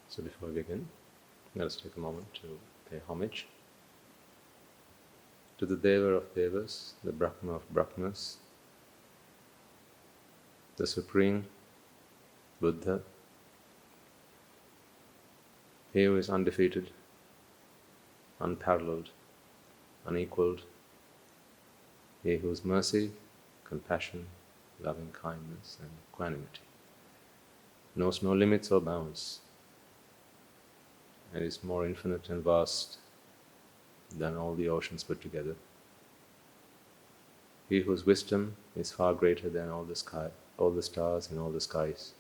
So before we begin, let us take a moment to pay homage to the Deva of Devas, the Brahma of Brahmas, the Supreme Buddha, he who is undefeated, unparalleled, unequaled, he whose mercy, compassion, loving kindness and equanimity knows no limits or bounds, and is more infinite and vast than all the oceans put together. He whose wisdom is far greater than all the stars and all the skies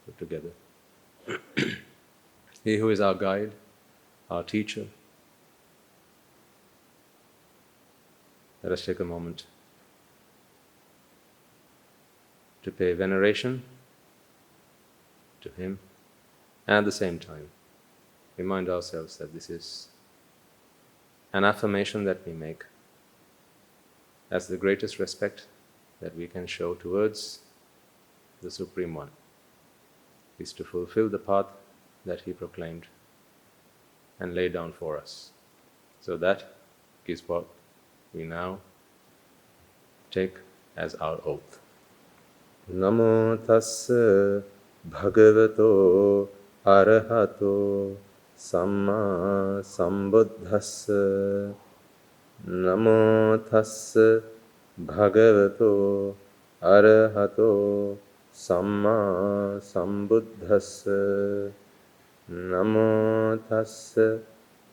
put together. He who is our guide, our teacher. Let us take a moment to pay veneration to him, and at the same time remind ourselves that this is an affirmation that we make as the greatest respect that we can show towards the Supreme One, is to fulfill the path that he proclaimed and laid down for us. So that is what we now take as our oath. Namo tassa bhagavato arahato samma sambuddhassa. Namo tassa bhagavato arahato samma sambuddhassa. Namo tassa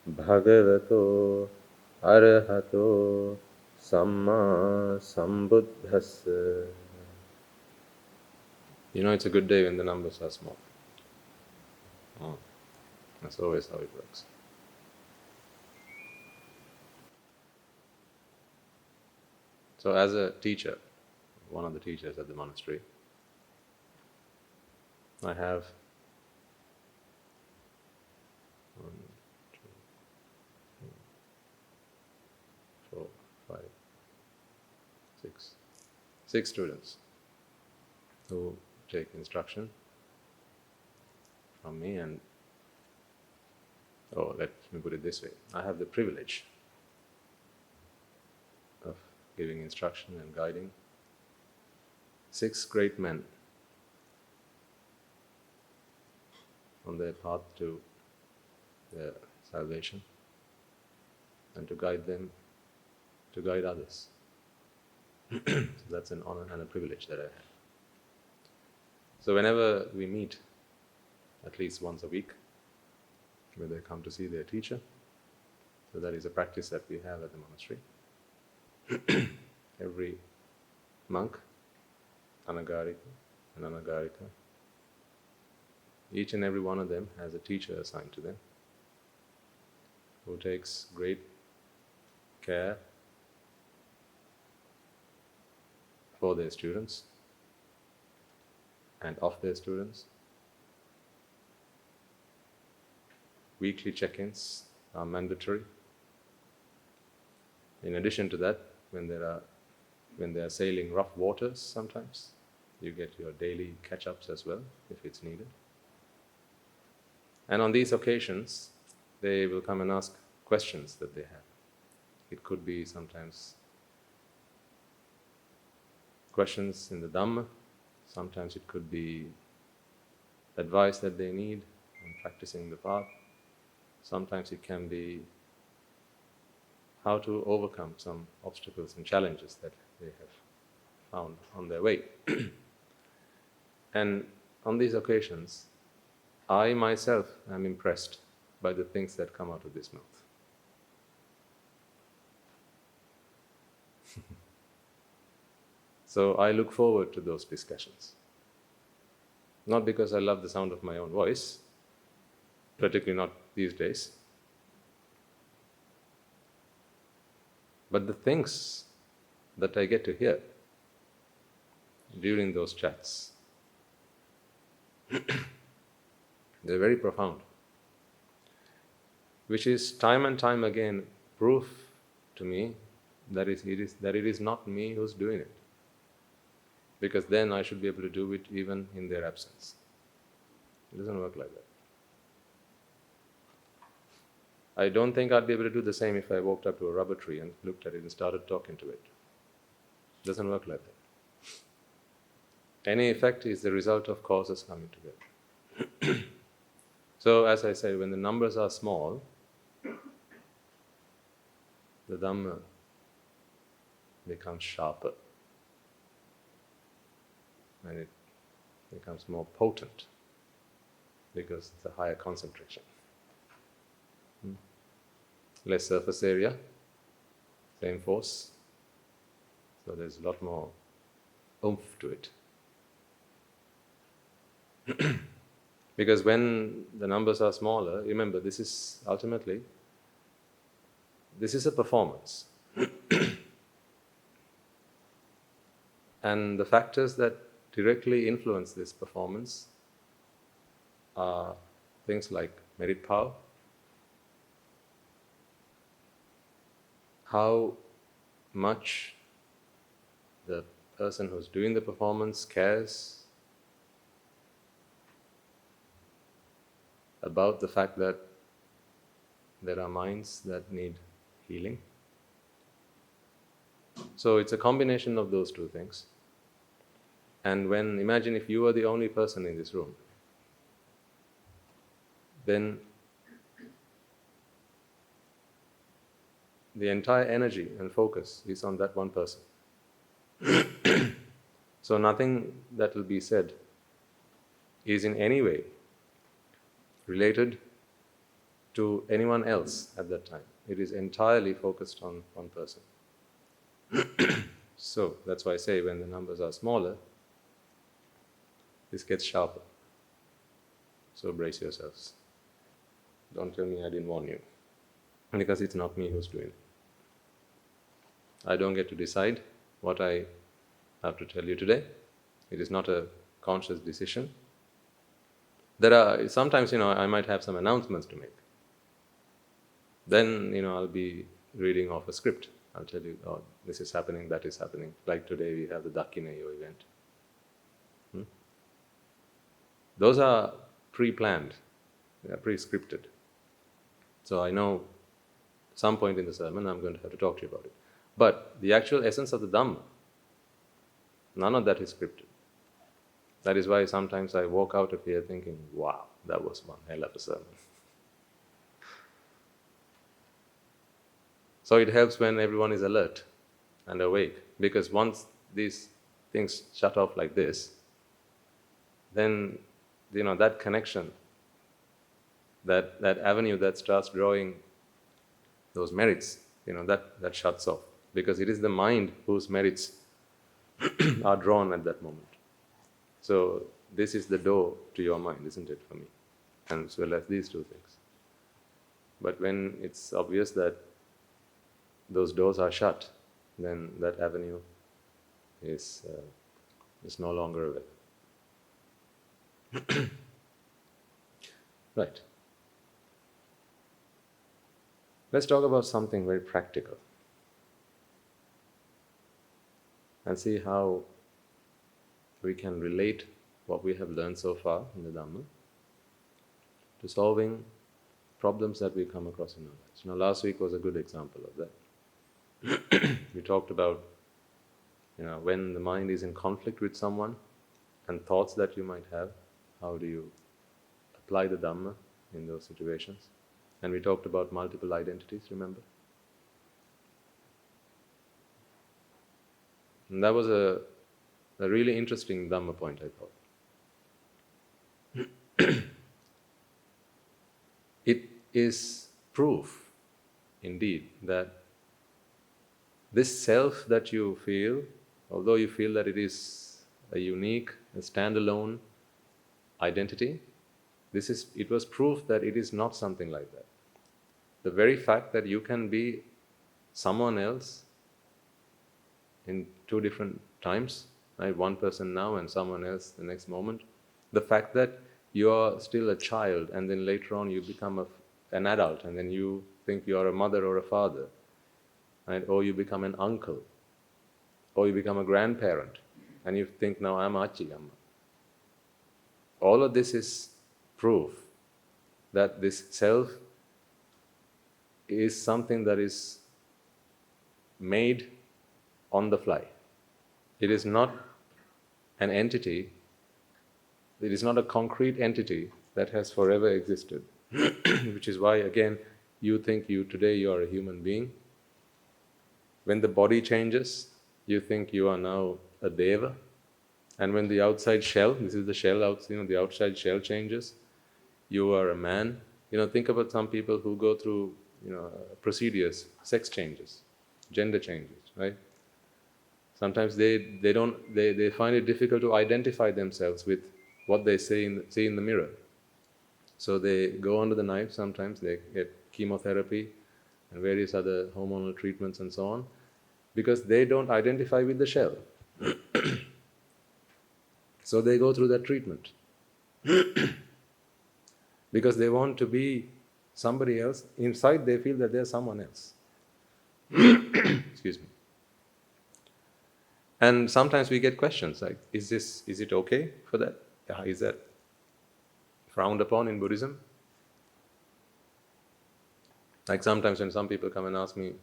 bhagavato arahato samma sambuddhassa. You know, it's a good day when the numbers are small. That's always how it works. So as a teacher, one of the teachers at the monastery, I have 1, 2, 3, 4, 5, 6 students who take instruction from me, and let me put it this way, I have the privilege of giving instruction and guiding 6 great men on their path to their salvation, and to guide them, to guide others. So that's an honor and a privilege that I have. So whenever we meet, at least once a week, where they come to see their teacher, so that is a practice that we have at the monastery. Every monk, anagarika and anagarika, each and every one of them has a teacher assigned to them, who takes great care for their students and of their students. Weekly check-ins are mandatory. In addition to that, when they are sailing rough waters sometimes, you get your daily catch-ups as well, if it's needed. And on these occasions, they will come and ask questions that they have. It could be sometimes questions in the Dhamma, sometimes it could be advice that they need on practicing the path, sometimes it can be how to overcome some obstacles and challenges that they have found on their way. And on these occasions, I myself am impressed by the things that come out of this mouth. So I look forward to those discussions. Not because I love the sound of my own voice, particularly not these days, but the things that I get to hear during those chats, they're very profound, which is time and time again proof to me that it is not me who's doing it, because then I should be able to do it even in their absence. It doesn't work like that. I don't think I'd be able to do the same if I walked up to a rubber tree and looked at it and started talking to it. It doesn't work like that. Any effect is the result of causes coming together. So, as I said, when the numbers are small, the Dhamma becomes sharper and it becomes more potent because it's a higher concentration. Less surface area, same force, so there's a lot more oomph to it. Because when the numbers are smaller, remember, this is ultimately, this is a performance. And the factors that directly influence this performance are things like merit power, how much the person who's doing the performance cares about the fact that there are minds that need healing. So it's a combination of those two things. And when, imagine if you were the only person in this room, then the entire energy and focus is on that one person. So nothing that will be said is in any way related to anyone else at that time. It is entirely focused on one person. So that's why I say when the numbers are smaller, this gets sharper. So brace yourselves. Don't tell me I didn't warn you. Because it's not me who's doing it. I don't get to decide what I have to tell you today. It is not a conscious decision. There are, sometimes, I might have some announcements to make. Then, I'll be reading off a script. I'll tell you, oh, this is happening, that is happening. Like today we have the Dakineyo event. Those are pre-planned, they are pre-scripted. So I know at some point in the sermon I'm going to have to talk to you about it. But the actual essence of the Dhamma, none of that is scripted. That is why sometimes I walk out of here thinking, wow, that was one hell of a sermon. So it helps when everyone is alert and awake, because once these things shut off like this, then that connection, that avenue that starts drawing those merits, that shuts off, because it is the mind whose merits are drawn at that moment. So this is the door to your mind, isn't it, for me? And as well as these two things. But when it's obvious that those doors are shut, then that avenue is no longer available. Right. Let's talk about something very practical and see how we can relate what we have learned so far in the Dhamma to solving problems that we come across in our lives. Last week was a good example of that. We talked about, when the mind is in conflict with someone and thoughts that you might have, how do you apply the Dhamma in those situations? And we talked about multiple identities, remember? And that was a really interesting Dhamma point, I thought. It is proof, indeed, that this self that you feel, although you feel that it is a unique, a standalone identity, it was proof that it is not something like that. The very fact that you can be someone else in two different times, right? One person now and someone else the next moment. The fact that you are still a child and then later on you become an adult and then you think you are a mother or a father, right? Or you become an uncle, or you become a grandparent and you think, now I'm Achi Amma. All of this is proof that this self is something that is made on the fly. It is not an entity, it is not a concrete entity that has forever existed. Which is why, again, you think today you are a human being. When the body changes, you think you are now a deva. And when the outside shell, this is the shell out, the outside shell changes, you are a man. Think about some people who go through, procedures, sex changes, gender changes, right? Sometimes they find it difficult to identify themselves with what they see in the mirror. So they go under the knife. Sometimes they get chemotherapy and various other hormonal treatments and so on, because they don't identify with the shell. So they go through that treatment because they want to be somebody else. Inside they feel that they're someone else. Excuse me. And sometimes we get questions like, is it okay for that? Is that frowned upon in Buddhism? Like sometimes when some people come and ask me,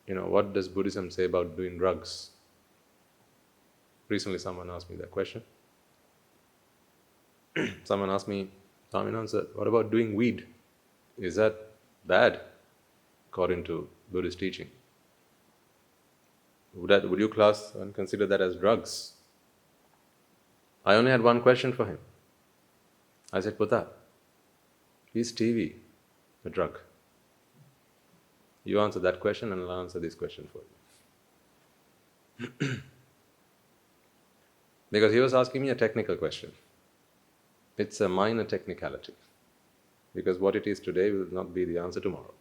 what does Buddhism say about doing drugs? Recently someone asked me that question. Someone asked me, Swaminathan, what about doing weed? Is that bad according to Buddhist teaching? Would you class and consider that as drugs? I only had one question for him. I said, Puta, is TV a drug? You answer that question and I'll answer this question for you. Because he was asking me a technical question. It's a minor technicality. Because what it is today will not be the answer tomorrow.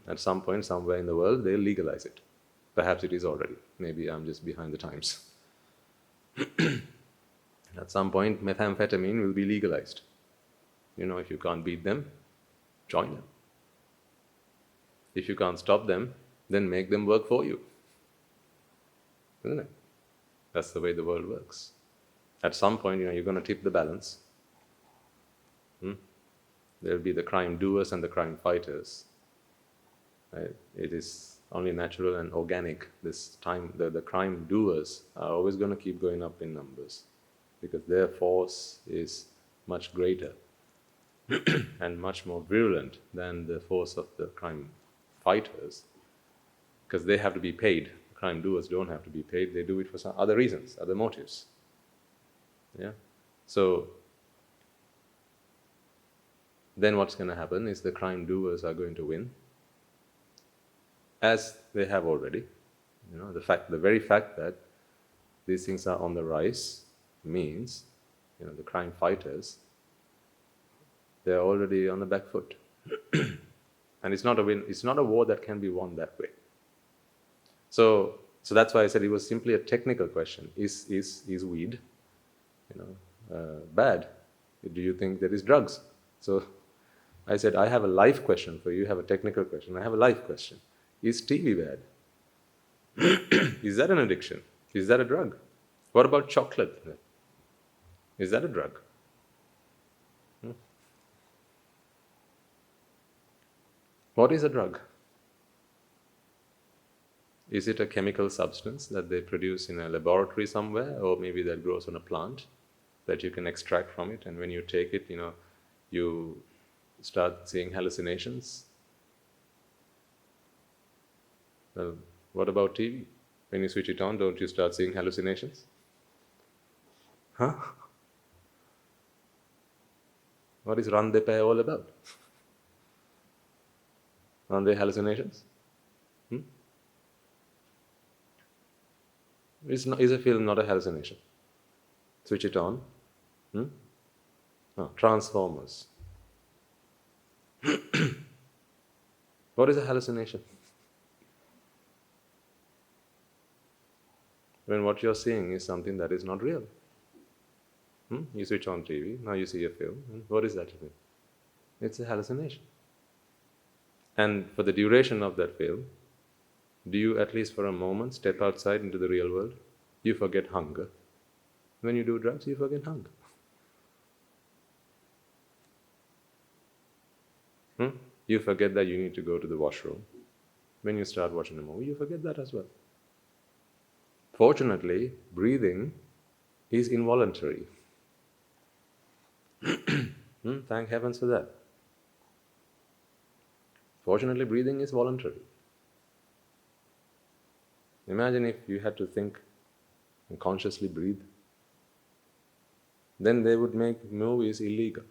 At some point, somewhere in the world, they'll legalize it. Perhaps it is already. Maybe I'm just behind the times. At some point, methamphetamine will be legalized. If you can't beat them, join them. If you can't stop them, then make them work for you. Isn't it? That's the way the world works. At some point, you're going to tip the balance. There will be the crime doers and the crime fighters. Right? It is only natural and organic. This time, the crime doers are always going to keep going up in numbers because their force is much greater and much more virulent than the force of the crime fighters, because they have to be paid. The crime doers don't have to be paid. They do it for some other reasons, other motives. Yeah. So then what's going to happen is the crime doers are going to win, as they have already. The very fact that these things are on the rise means, the crime fighters, they're already on the back foot. And it's not a war that can be won that way. So that's why I said it was simply a technical question. Is weed, bad? Do you think there is drugs? So I said, I have a life question for you. You have a technical question. I have a life question. Is TV bad? Is that an addiction? Is that a drug? What about chocolate? Is that a drug? What is a drug? Is it a chemical substance that they produce in a laboratory somewhere, or maybe that grows on a plant that you can extract from it, and when you take it, you start seeing hallucinations? Well, what about TV? When you switch it on, don't you start seeing hallucinations? Huh? What is Randepaya all about? Aren't they hallucinations? Is a film not a hallucination? Switch it on. Transformers. What is a hallucination? When what you're seeing is something that is not real. You switch on TV, now you see a film. What is that film? It's a hallucination. And for the duration of that film, do you at least for a moment step outside into the real world? You forget hunger. When you do drugs, you forget hunger. You forget that you need to go to the washroom. When you start watching a movie, you forget that as well. Fortunately, breathing is involuntary. Thank heavens for that. Fortunately, breathing is voluntary. Imagine if you had to think and consciously breathe. Then they would make movies illegal.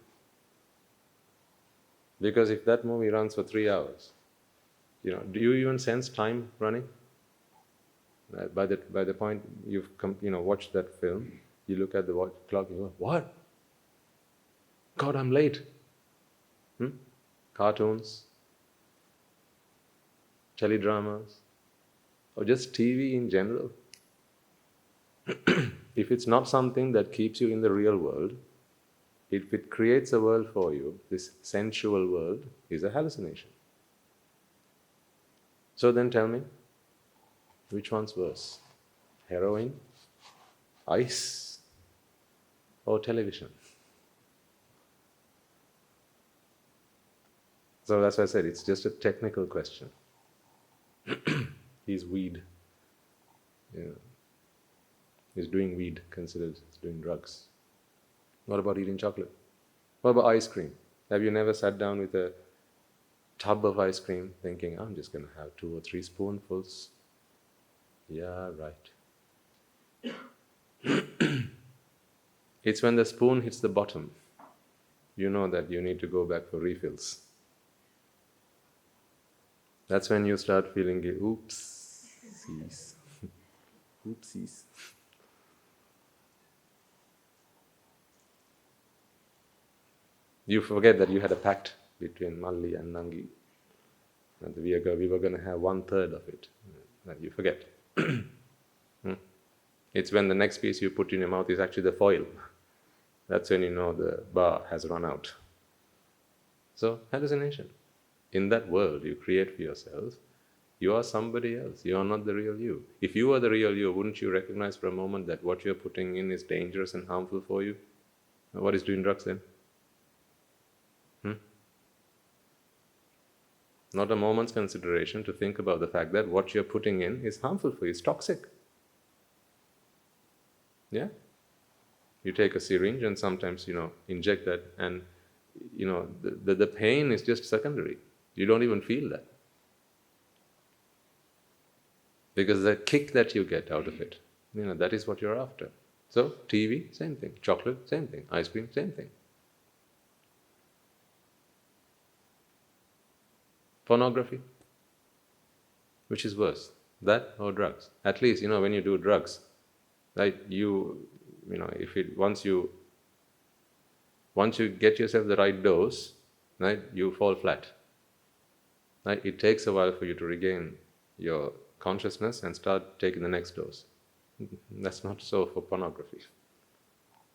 Because if that movie runs for 3 hours, do you even sense time running? By the point you've watched that film, you look at the watch clock and you go, what? God, I'm late. Cartoons, teledramas, or just TV in general. If it's not something that keeps you in the real world, if it creates a world for you, this sensual world is a hallucination. So then tell me, which one's worse? Heroin, ice, or television? So that's why I said it's just a technical question. Is weed, is doing weed considered doing drugs? What about eating chocolate? What about ice cream? Have you never sat down with a tub of ice cream thinking, I'm just going to have 2 or 3 spoonfuls? Yeah, right. It's when the spoon hits the bottom, you know that you need to go back for refills. That's when you start feeling, oopsies. Oopsies. You forget that you had a pact between Malli and Nangi. And we were going to have 1/3 of it. That you forget. It's when the next piece you put in your mouth is actually the foil. That's when you know the bar has run out. So, hallucination. In that world you create for yourself, you are somebody else. You are not the real you. If you are the real you, wouldn't you recognize for a moment that what you're putting in is dangerous and harmful for you? What is doing drugs then? Not a moment's consideration to think about the fact that what you're putting in is harmful for you, it's toxic. Yeah? You take a syringe and sometimes, inject that, and, the pain is just secondary. You don't even feel that. Because the kick that you get out of it, that is what you're after. So, TV, same thing. Chocolate, same thing. Ice cream, same thing. Pornography, which is worse, that or drugs? At least, when you do drugs, right, once you get yourself the right dose, right, you fall flat. Right? It takes a while for you to regain your consciousness and start taking the next dose. That's not so for pornography.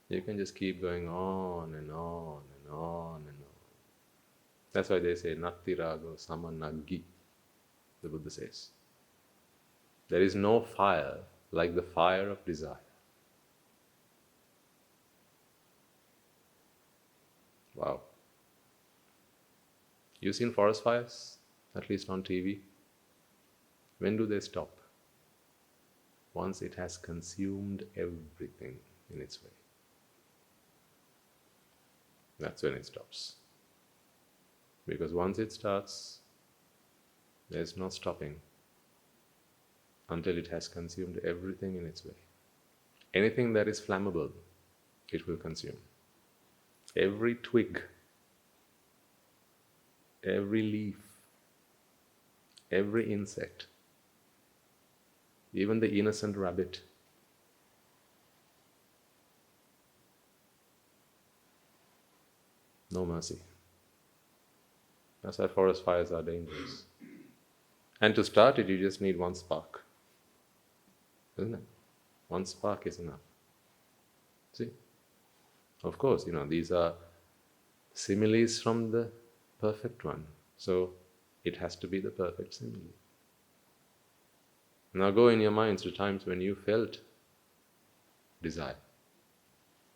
You can just keep going on and on and on and on. That's why they say, Natti rago samanaggi, the Buddha says. There is no fire like the fire of desire. Wow. You've seen forest fires, at least on TV? When do they stop? Once it has consumed everything in its way. That's when it stops. Because once it starts, there's no stopping until it has consumed everything in its way. Anything that is flammable, it will consume. Every twig, every leaf, every insect, even the innocent rabbit. No mercy. That's why forest fires are dangerous. And to start it, you just need one spark. Isn't it? One spark is enough. See? Of course, these are similes from the perfect one. So, it has to be the perfect simile. Now go in your minds to times when you felt desire.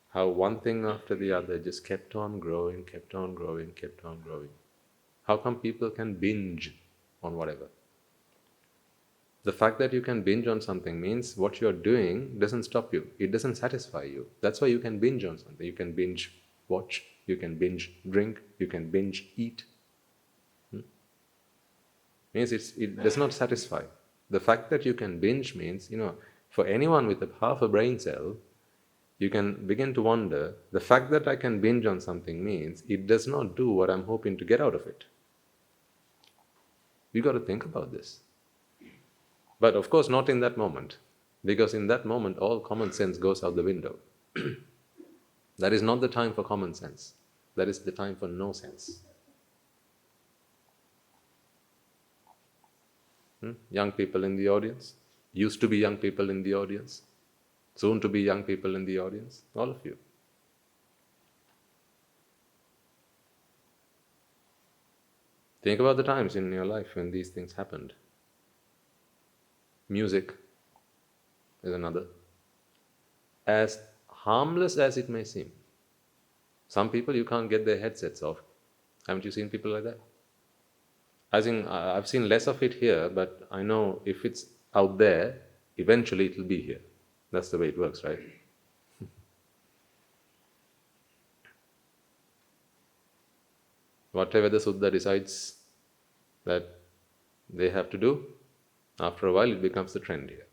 How one thing after the other just kept on growing, kept on growing, kept on growing. How come people can binge on whatever? The fact that you can binge on something means what you're doing doesn't stop you. It doesn't satisfy you. That's why you can binge on something. You can binge watch, you can binge drink, you can binge eat. Means it does not satisfy. The fact that you can binge means, for anyone with half a brain cell, you can begin to wonder, the fact that I can binge on something means it does not do what I'm hoping to get out of it. You got to think about this. But of course not in that moment, because in that moment all common sense goes out the window. That is not the time for common sense. That is the time for no sense. Young people in the audience, used to be young people in the audience, soon to be young people in the audience, all of you. Think about the times in your life when these things happened. Music is another. As harmless as it may seem, some people you can't get their headsets off. Haven't you seen people like that? I've seen less of it here, but I know if it's out there, eventually it will be here. That's the way it works, right? Whatever the Suddha decides that they have to do, after a while it becomes the trend here.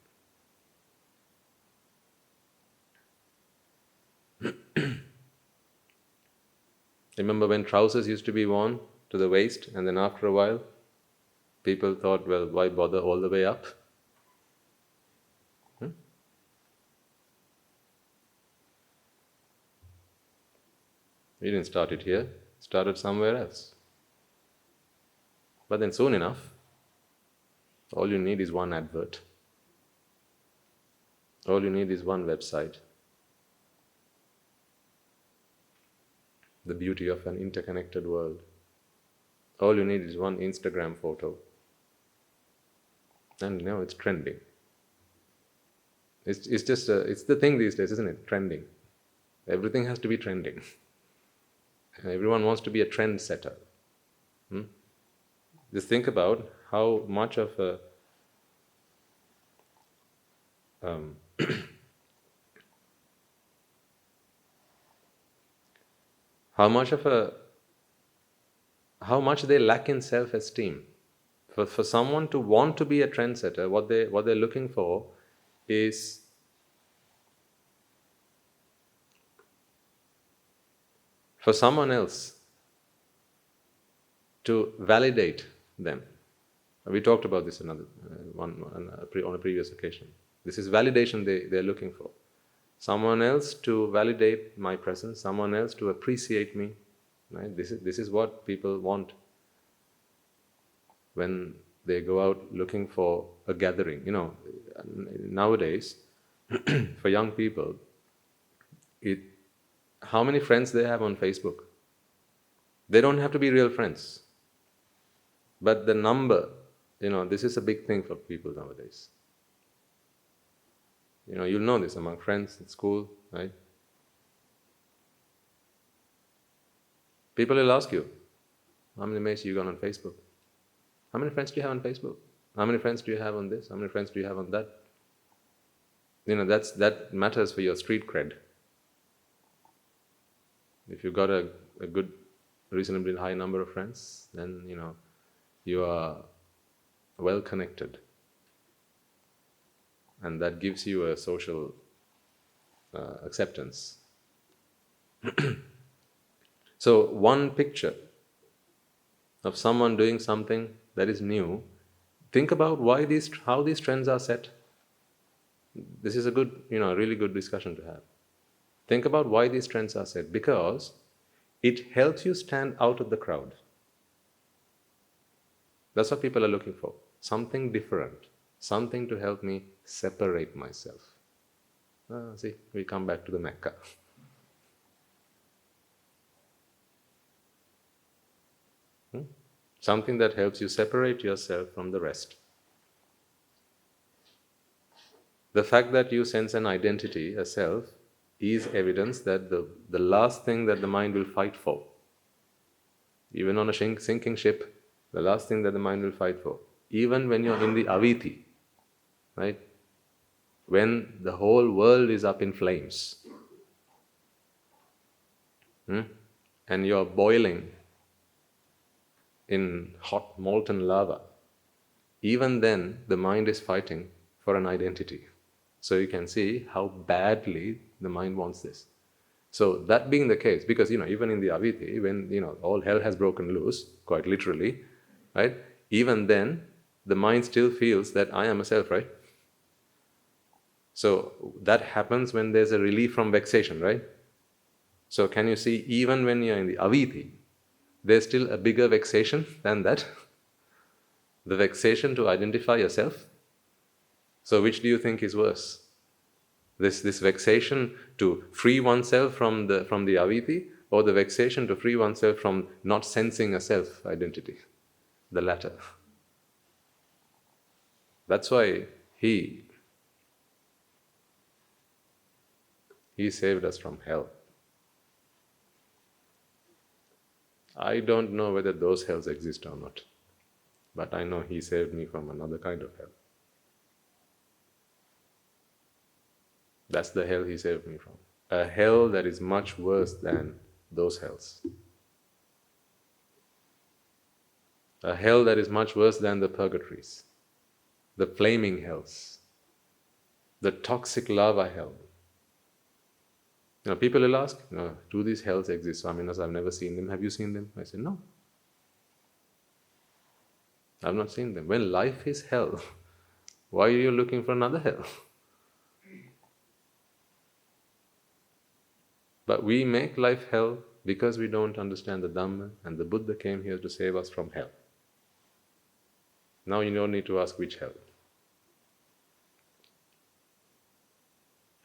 Remember when trousers used to be worn to the waist, and then after a while, people thought, well, why bother all the way up? We didn't start it here, started somewhere else. But then soon enough, all you need is one advert. All you need is one website. The beauty of an interconnected world. All you need is one Instagram photo. And now it's trending. It's the thing these days, isn't it? Trending. Everything has to be trending. Everyone wants to be a trend setter. Just think about how much of a how much they lack in self-esteem. For someone to want to be a trendsetter, what they're looking for is for someone else to validate them. We talked about this on a previous occasion. This is validation they're looking for. Someone else to validate my presence, someone else to appreciate me. Right? This is what people want when they go out looking for a gathering. Nowadays, for young people, how many friends they have on Facebook? They don't have to be real friends. But the number, this is a big thing for people nowadays. You'll know this among friends at school, right? People will ask you, how many mates you got on Facebook? How many friends do you have on Facebook? How many friends do you have on this? How many friends do you have on that? That matters for your street cred. If you've got a good, reasonably high number of friends, then you are well connected. And that gives you a social acceptance. So one picture of someone doing something that is new, think about how these trends are set. This is a good, really good discussion to have. Think about why these trends are set, because it helps you stand out of the crowd. That's what people are looking for. Something different. Something to help me separate myself. See, we come back to the Mecca. Something that helps you separate yourself from the rest. The fact that you sense an identity, a self, is evidence that the last thing that the mind will fight for Even on a sinking ship, the last thing that the mind will fight for, even when you're in the aviti, right? When the whole world is up in flames, and you're boiling in hot molten lava, even then the mind is fighting for an identity. So you can see how badly the mind wants this. So that being the case, because even in the aviti, when all hell has broken loose, quite literally, right? Even then, the mind still feels that I am a self, right? So that happens when there's a relief from vexation, right? So can you see, even when you're in the aviti, there's still a bigger vexation than that? The vexation to identify yourself. So which do you think is worse? This vexation to free oneself from the aviti, or the vexation to free oneself from not sensing a self identity? The latter. That's why he saved us from hell. I don't know whether those hells exist or not, but I know he saved me from another kind of hell. That's the hell he saved me from. A hell that is much worse than those hells. A hell that is much worse than the purgatories, the flaming hells, the toxic lava hell. People will ask, do these hells exist? Swaminas, I've never seen them. Have you seen them? I say, no. I've not seen them. When life is hell, why are you looking for another hell? But we make life hell because we don't understand the Dhamma, and the Buddha came here to save us from hell. Now you don't need to ask which hell.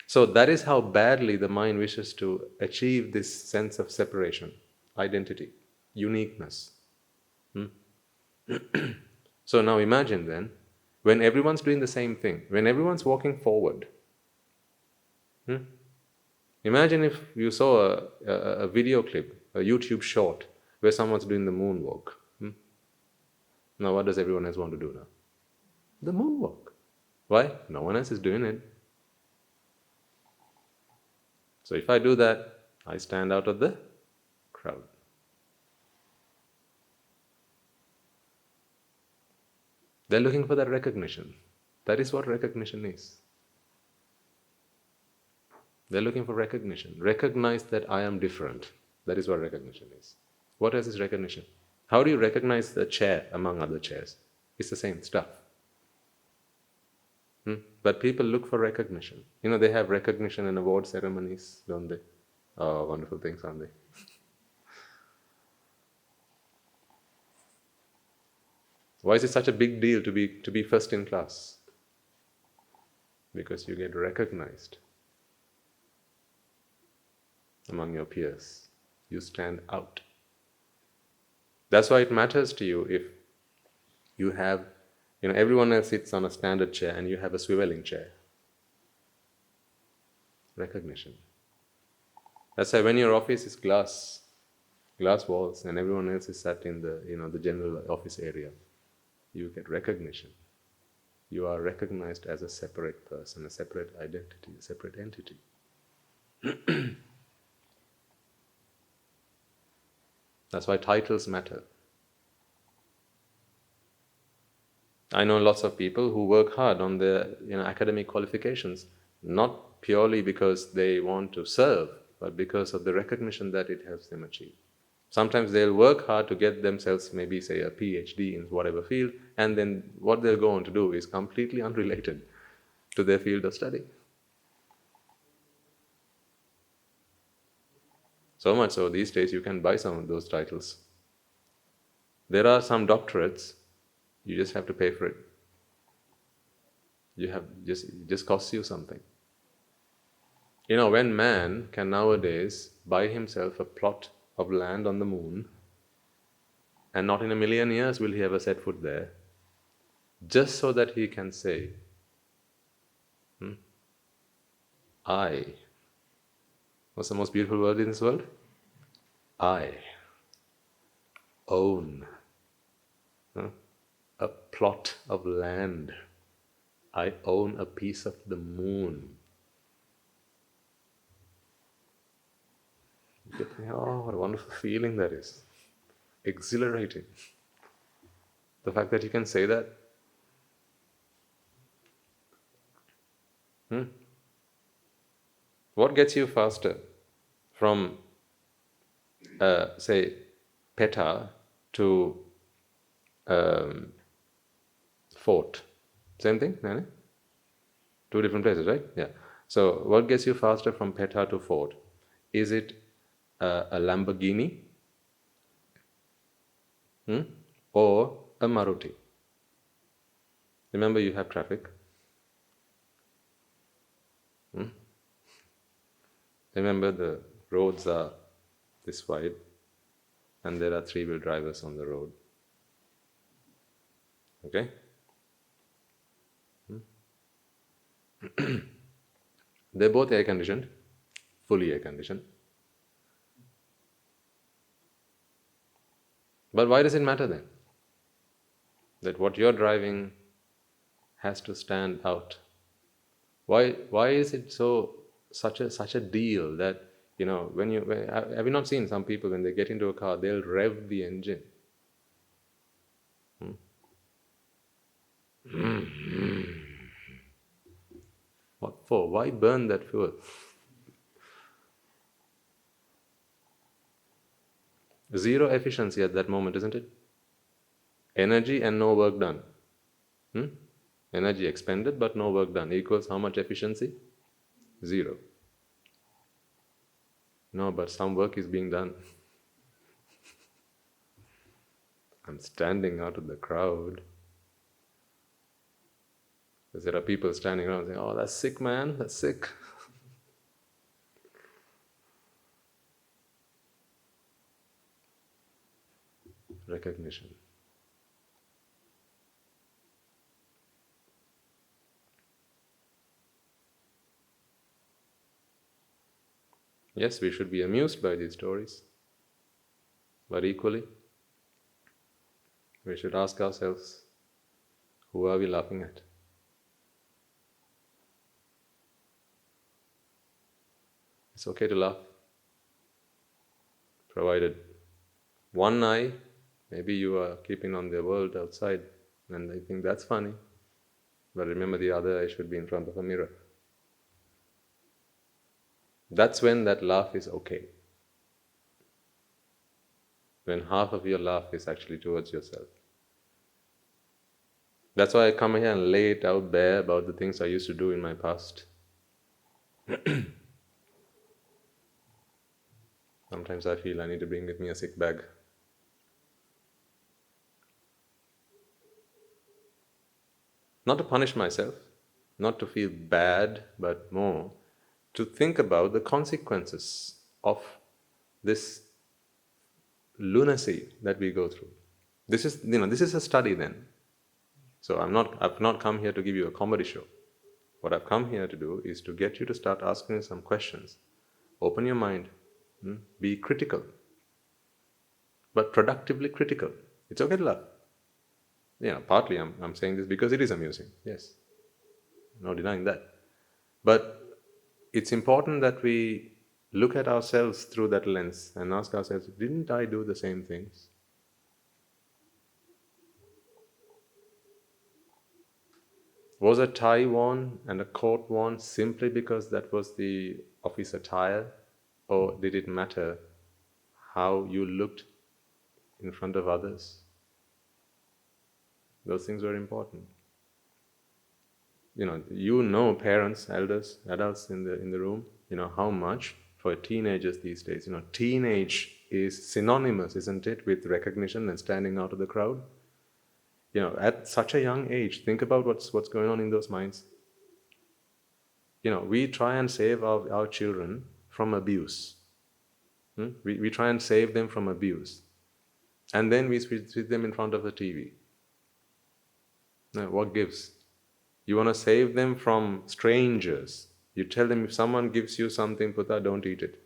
So that is how badly the mind wishes to achieve this sense of separation, identity, uniqueness. So now imagine then, when everyone's doing the same thing, when everyone's walking forward, imagine if you saw a video clip, a YouTube short, where someone's doing the moonwalk. Now what does everyone else want to do now? The moonwalk. Why? No one else is doing it. So if I do that, I stand out of the crowd. They're looking for that recognition. That is what recognition is. They're looking for recognition. Recognize that I am different. That is what recognition is. What else is recognition? How do you recognize the chair among other chairs? It's the same stuff. But people look for recognition. They have recognition and award ceremonies, don't they? Oh, wonderful things, aren't they? Why is it such a big deal to be first in class? Because you get recognized among your peers. You stand out. That's why it matters to you if you have, everyone else sits on a standard chair and you have a swiveling chair. Recognition. That's why when your office is glass walls, and everyone else is sat in the general office area, you get recognition. You are recognized as a separate person, a separate identity, a separate entity. That's why titles matter. I know lots of people who work hard on their academic qualifications, not purely because they want to serve, but because of the recognition that it helps them achieve. Sometimes they'll work hard to get themselves maybe, say, a PhD in whatever field, and then what they'll go on to do is completely unrelated to their field of study. So much so, these days you can buy some of those titles. There are some doctorates, you just have to pay for it. It just costs you something. When man can nowadays buy himself a plot of land on the moon, and not in a million years will he ever set foot there, just so that he can say, I. What's the most beautiful word in this world? I. own a plot of land. I own a piece of the moon. Oh, what a wonderful feeling that is. Exhilarating. The fact that you can say that. What gets you faster from, say, Peta to Fort? Same thing, Nani? Two different places, right? Yeah. So, what gets you faster from Peta to Fort? Is it a Lamborghini or a Maruti? Remember, you have traffic. Remember, the roads are this wide and there are three-wheel drivers on the road. Okay? They're both air-conditioned, fully air-conditioned. But why does it matter then? That what you're driving has to stand out. Why is it such a deal that, have you not seen some people when they get into a car, they'll rev the engine? What for? Why burn that fuel? Zero efficiency at that moment, isn't it? Energy and no work done. Energy expended but no work done equals how much efficiency? Zero. No, but some work is being done. I'm standing out of the crowd. Because there are people standing around saying, oh, that's sick, man, that's sick. Recognition. Yes, we should be amused by these stories, but equally, we should ask ourselves, who are we laughing at? It's okay to laugh, provided one eye, maybe you are keeping on the world outside and I think that's funny, but remember the other eye should be in front of a mirror. That's when that laugh is okay. When half of your laugh is actually towards yourself. That's why I come here and lay it out bare about the things I used to do in my past. Sometimes I feel I need to bring with me a sick bag. Not to punish myself, not to feel bad, but more to think about the consequences of this lunacy that we go through. This is a study then. So I've not come here to give you a comedy show. What I've come here to do is to get you to start asking some questions. Open your mind. Be critical. But productively critical. It's okay to laugh. Partly I'm saying this because it is amusing. Yes. No denying that. But it's important that we look at ourselves through that lens and ask ourselves, didn't I do the same things? Was a tie worn and a coat worn simply because that was the office attire? Or did it matter how you looked in front of others? Those things were important. Parents, elders, adults in the room, how much for teenagers these days, teenage is synonymous, isn't it, with recognition and standing out of the crowd? At such a young age, think about what's going on in those minds. We try and save our children from abuse. We try and save them from abuse. And then we sit them in front of the TV. Now, what gives? You want to save them from strangers. You tell them, if someone gives you something, Puta, don't eat it.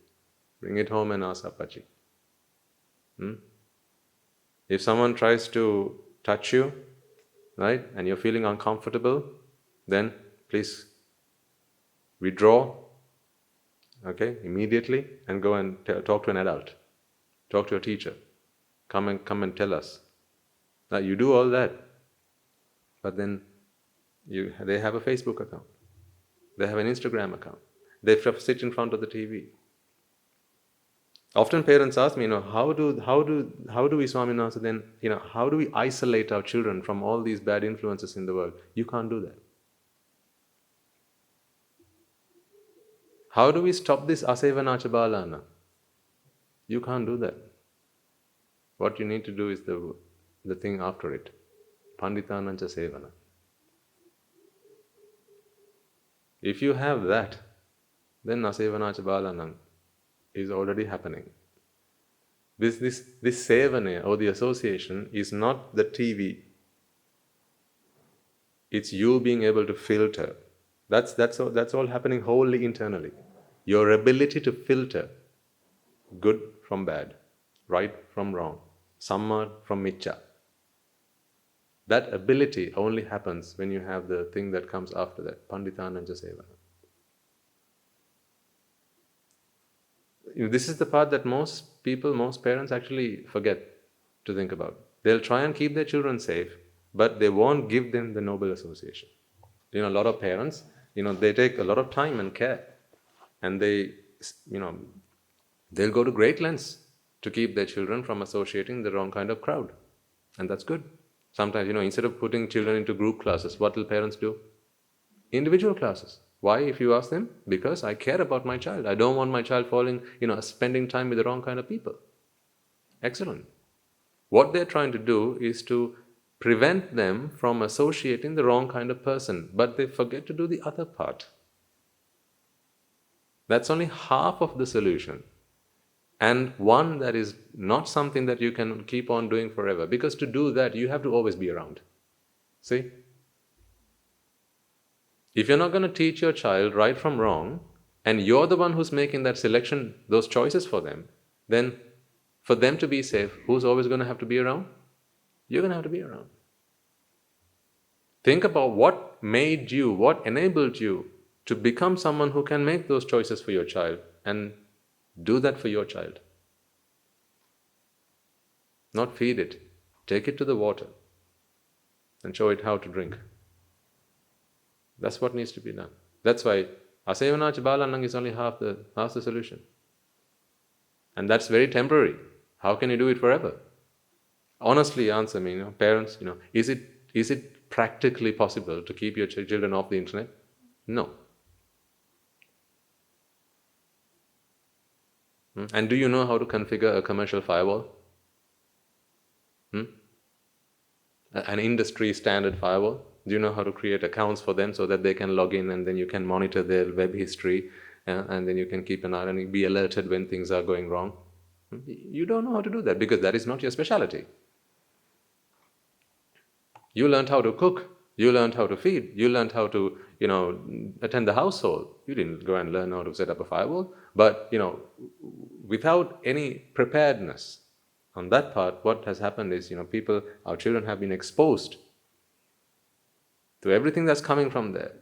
Bring it home and ask Appaji. If someone tries to touch you, right, and you're feeling uncomfortable, then please withdraw, okay, immediately, and go and talk to an adult. Talk to your teacher. Come and tell us. Now you do all that, but then they have a Facebook account. They have an Instagram account. They sit in front of the TV. Often parents ask me, how do we, Swaminatha, then, how do we isolate our children from all these bad influences in the world? You can't do that. How do we stop this asevanacha balana? You can't do that. What you need to do is the thing after it. Panditanancha sevana. If you have that, then asevanacha balanam is already happening. This sevana, or the association, is not the TV. It's you being able to filter. That's all happening wholly internally. Your ability to filter good from bad, right from wrong, samma from miccha. That ability only happens when you have the thing that comes after that, panditananja sevana. This is the part that most people, most parents actually forget to think about. They'll try and keep their children safe, but they won't give them the noble association. A lot of parents, they take a lot of time and care, and they'll go to great lengths to keep their children from associating the wrong kind of crowd. And that's good. Sometimes, instead of putting children into group classes, what will parents do? Individual classes. Why, if you ask them? Because I care about my child. I don't want my child spending time with the wrong kind of people. Excellent. What they're trying to do is to prevent them from associating the wrong kind of person, but they forget to do the other part. That's only half of the solution, and one that is not something that you can keep on doing forever, because to do that you have to always be around. See? If you're not going to teach your child right from wrong, and you're the one who's making that selection, those choices for them, then for them to be safe, who's always going to have to be around? You're going to have to be around. Think about what made you, what enabled you to become someone who can make those choices for your child, and do that for your child. Not feed it. Take it to the water and show it how to drink. That's what needs to be done. That's why asevanacha balanam is only half the solution. And that's very temporary. How can you do it forever? Honestly answer me, parents, is it practically possible to keep your children off the internet? No. And do you know how to configure a commercial firewall? An industry standard firewall? Do you know how to create accounts for them so that they can log in, and then you can monitor their web history, and then you can keep an eye and be alerted when things are going wrong? You don't know how to do that because that is not your specialty. You learned how to cook, you learned how to feed, you learned how to, attend the household. You didn't go and learn how to set up a firewall. But, without any preparedness on that part, what has happened is, our children have been exposed to everything that's coming from there.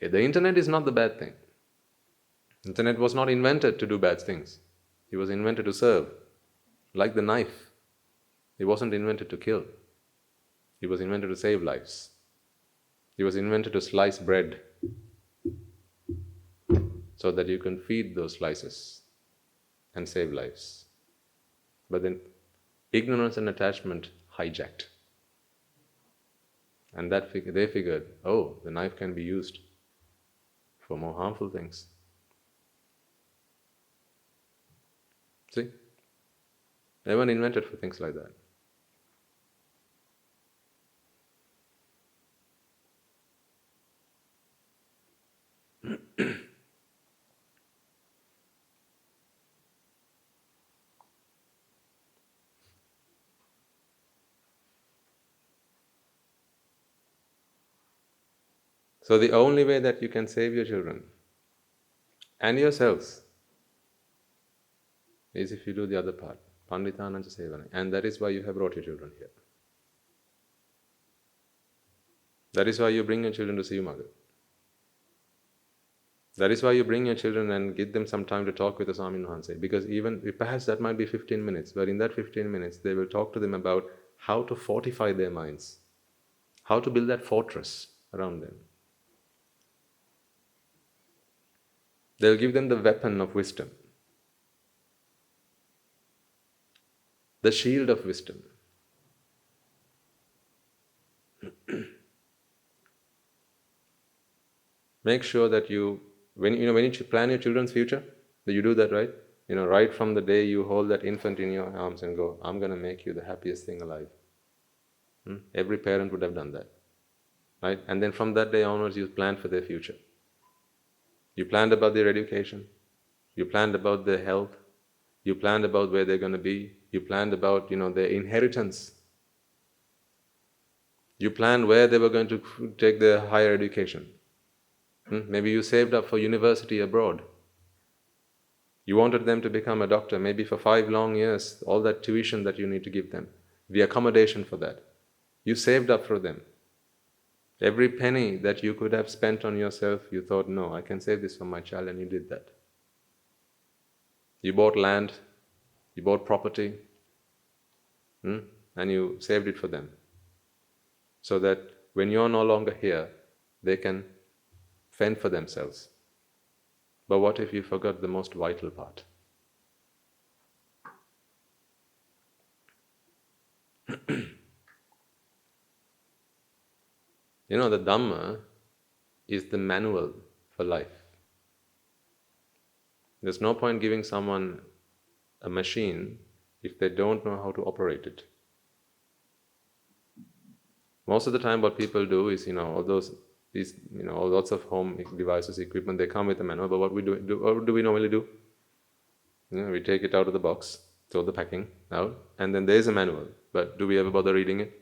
The internet is not the bad thing. Internet was not invented to do bad things. It was invented to serve. Like the knife. It wasn't invented to kill. It was invented to save lives. It was invented to slice bread so that you can feed those slices and save lives. But then ignorance and attachment hijacked. And they figured, the knife can be used for more harmful things. See? They weren't invented for things like that. So the only way that you can save your children and yourselves is if you do the other part. Panditananja sevane. And that is why you have brought your children here. That is why you bring your children to see Mother. That is why you bring your children and give them some time to talk with the Swami Hanse. Because even, perhaps that might be 15 minutes, but in that 15 minutes, they will talk to them about how to fortify their minds, how to build that fortress around them. They'll give them the weapon of wisdom, the shield of wisdom. Make sure that when you plan your children's future, that you do that, right? Right from the day you hold that infant in your arms and go, I'm going to make you the happiest thing alive. Every parent would have done that, right? And then from that day onwards, you planned for their future. You planned about their education. You planned about their health. You planned about where they're going to be. You planned about, their inheritance. You planned where they were going to take their higher education. Maybe you saved up for university abroad. You wanted them to become a doctor, maybe for 5 long years, all that tuition that you need to give them, the accommodation for that. You saved up for them. Every penny that you could have spent on yourself, you thought, no, I can save this for my child, and you did that. You bought land, you bought property, and you saved it for them. So that when you're no longer here, they can fend for themselves. But what if you forgot the most vital part? The Dhamma is the manual for life. There's no point giving someone a machine if they don't know how to operate it. Most of the time what people do is, all lots of home devices, equipment, they come with a manual, but what do we normally do? We take it out of the box, throw the packing out, and then there's a manual. But do we ever bother reading it?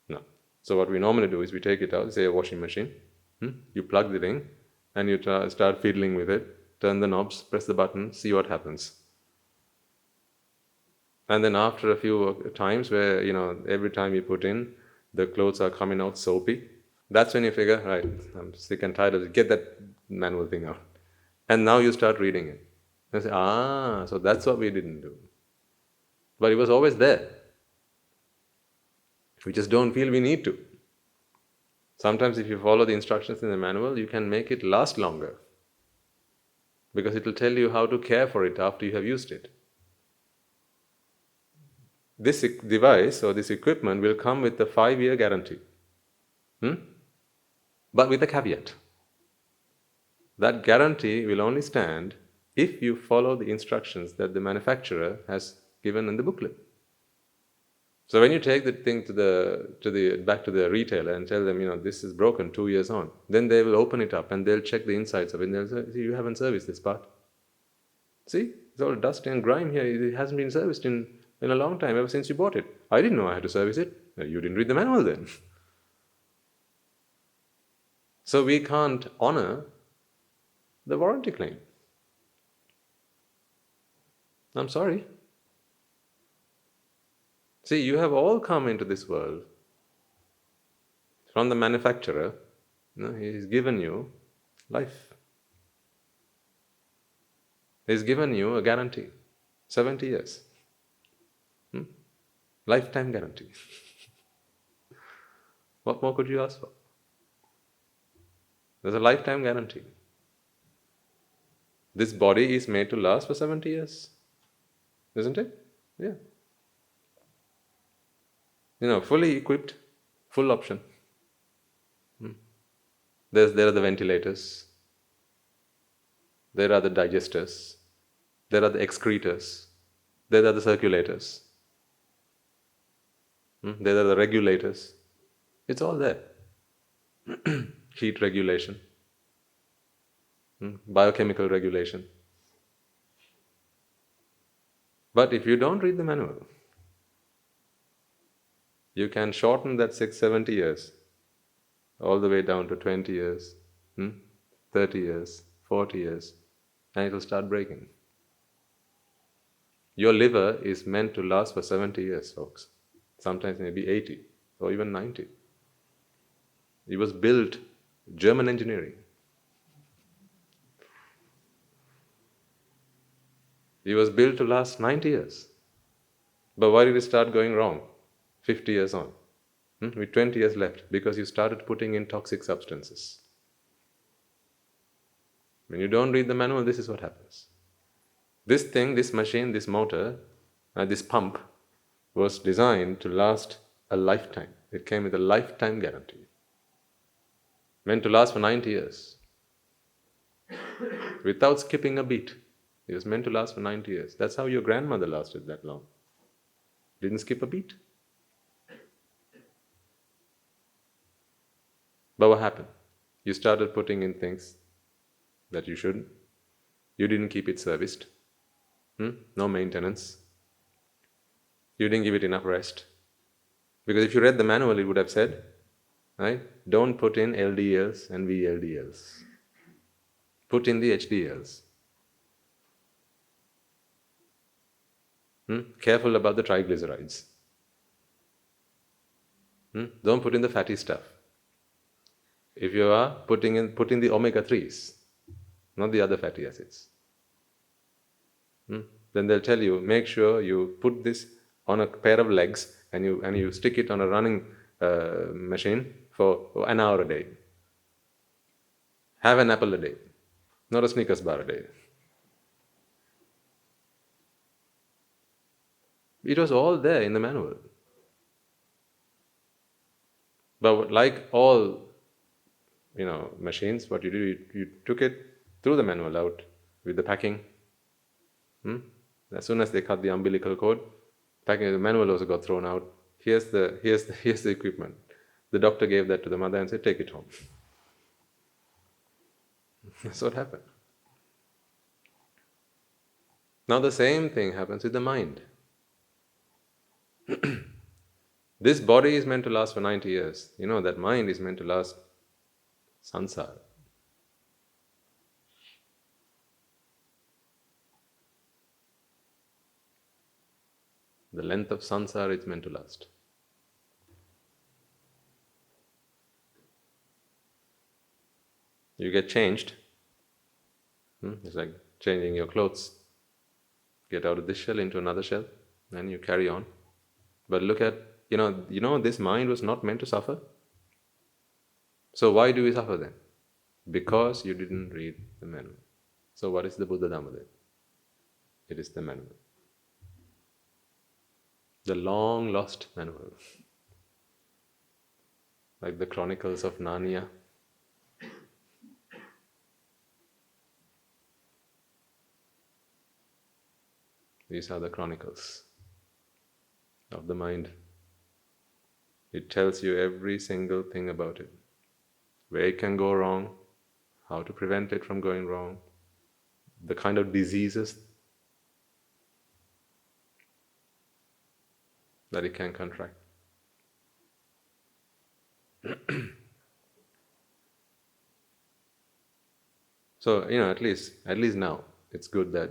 No. So what we normally do is we take it out, say a washing machine, you plug the thing, and you start fiddling with it, turn the knobs, press the button, see what happens. And then after a few times where, every time you put in, the clothes are coming out soapy, that's when you figure, right, I'm sick and tired of it, get that manual thing out. And now you start reading it. And say, so that's what we didn't do. But it was always there. We just don't feel we need to. Sometimes if you follow the instructions in the manual, you can make it last longer. Because it will tell you how to care for it after you have used it. This device or this equipment will come with a 5-year guarantee. But with a caveat. That guarantee will only stand if you follow the instructions that the manufacturer has given in the booklet. So when you take the thing back to the retailer and tell them, this is broken 2 years on, then they will open it up and they'll check the insides of it and they'll say, see, you haven't serviced this part. See, it's all dust and grime here. It hasn't been serviced in a long time, ever since you bought it. I didn't know I had to service it. You didn't read the manual then. So we can't honor the warranty claim. I'm sorry. See, you have all come into this world from the manufacturer. He's given you life. He's given you a guarantee, 70 years. Lifetime guarantee. What more could you ask for? There's a lifetime guarantee. This body is made to last for 70 years. Isn't it? Yeah. Fully equipped, full option. There are the ventilators. There are the digesters. There are the excretors. There are the circulators. There are the regulators. It's all there. Heat regulation. Biochemical regulation. But if you don't read the manual, you can shorten that 70 years all the way down to 20 years, 30 years, 40 years, and it will start breaking. Your liver is meant to last for 70 years, folks. Sometimes maybe 80 or even 90. It was built, German engineering. It was built to last 90 years. But why did it start going wrong 50 years on? With 20 years left, because you started putting in toxic substances. When you don't read the manual, this is what happens. This thing, this machine, this motor, this pump was designed to last a lifetime. It came with a lifetime guarantee. Meant to last for 90 years. Without skipping a beat. It was meant to last for 90 years. That's how your grandmother lasted that long. Didn't skip a beat. But what happened? You started putting in things that you shouldn't. You didn't keep it serviced. No maintenance. You didn't give it enough rest. Because if you read the manual, it would have said, right? Don't put in LDLs and VLDLs. Put in the HDLs. Careful about the triglycerides. Don't put in the fatty stuff. If you are put in the omega-3s, not the other fatty acids. Then they'll tell you, make sure you put this on a pair of legs and you stick it on a running machine for an hour a day. Have an apple a day, not a Snickers bar a day. It was all there in the manual. But like all machines, what you do, you took it, threw the manual out with the packing. As soon as they cut the umbilical cord, packing, the manual also got thrown out. Here's the equipment. The doctor gave that to the mother and said, take it home. That's what happened. Now the same thing happens with the mind. This body is meant to last for 90 years. That mind is meant to last sansara. The length of sansara is meant to last. You get changed. It's like changing your clothes. Get out of this shell into another shell, and you carry on. But look at, this mind was not meant to suffer. So why do we suffer then? Because you didn't read the manual. So what is the Buddha Dhamma then? It is the manual. The long lost manual. Like the Chronicles of Narnia. These are the chronicles of the mind. It tells you every single thing about it. Where it can go wrong, how to prevent it from going wrong, the kind of diseases that it can contract. So, at least now, it's good that,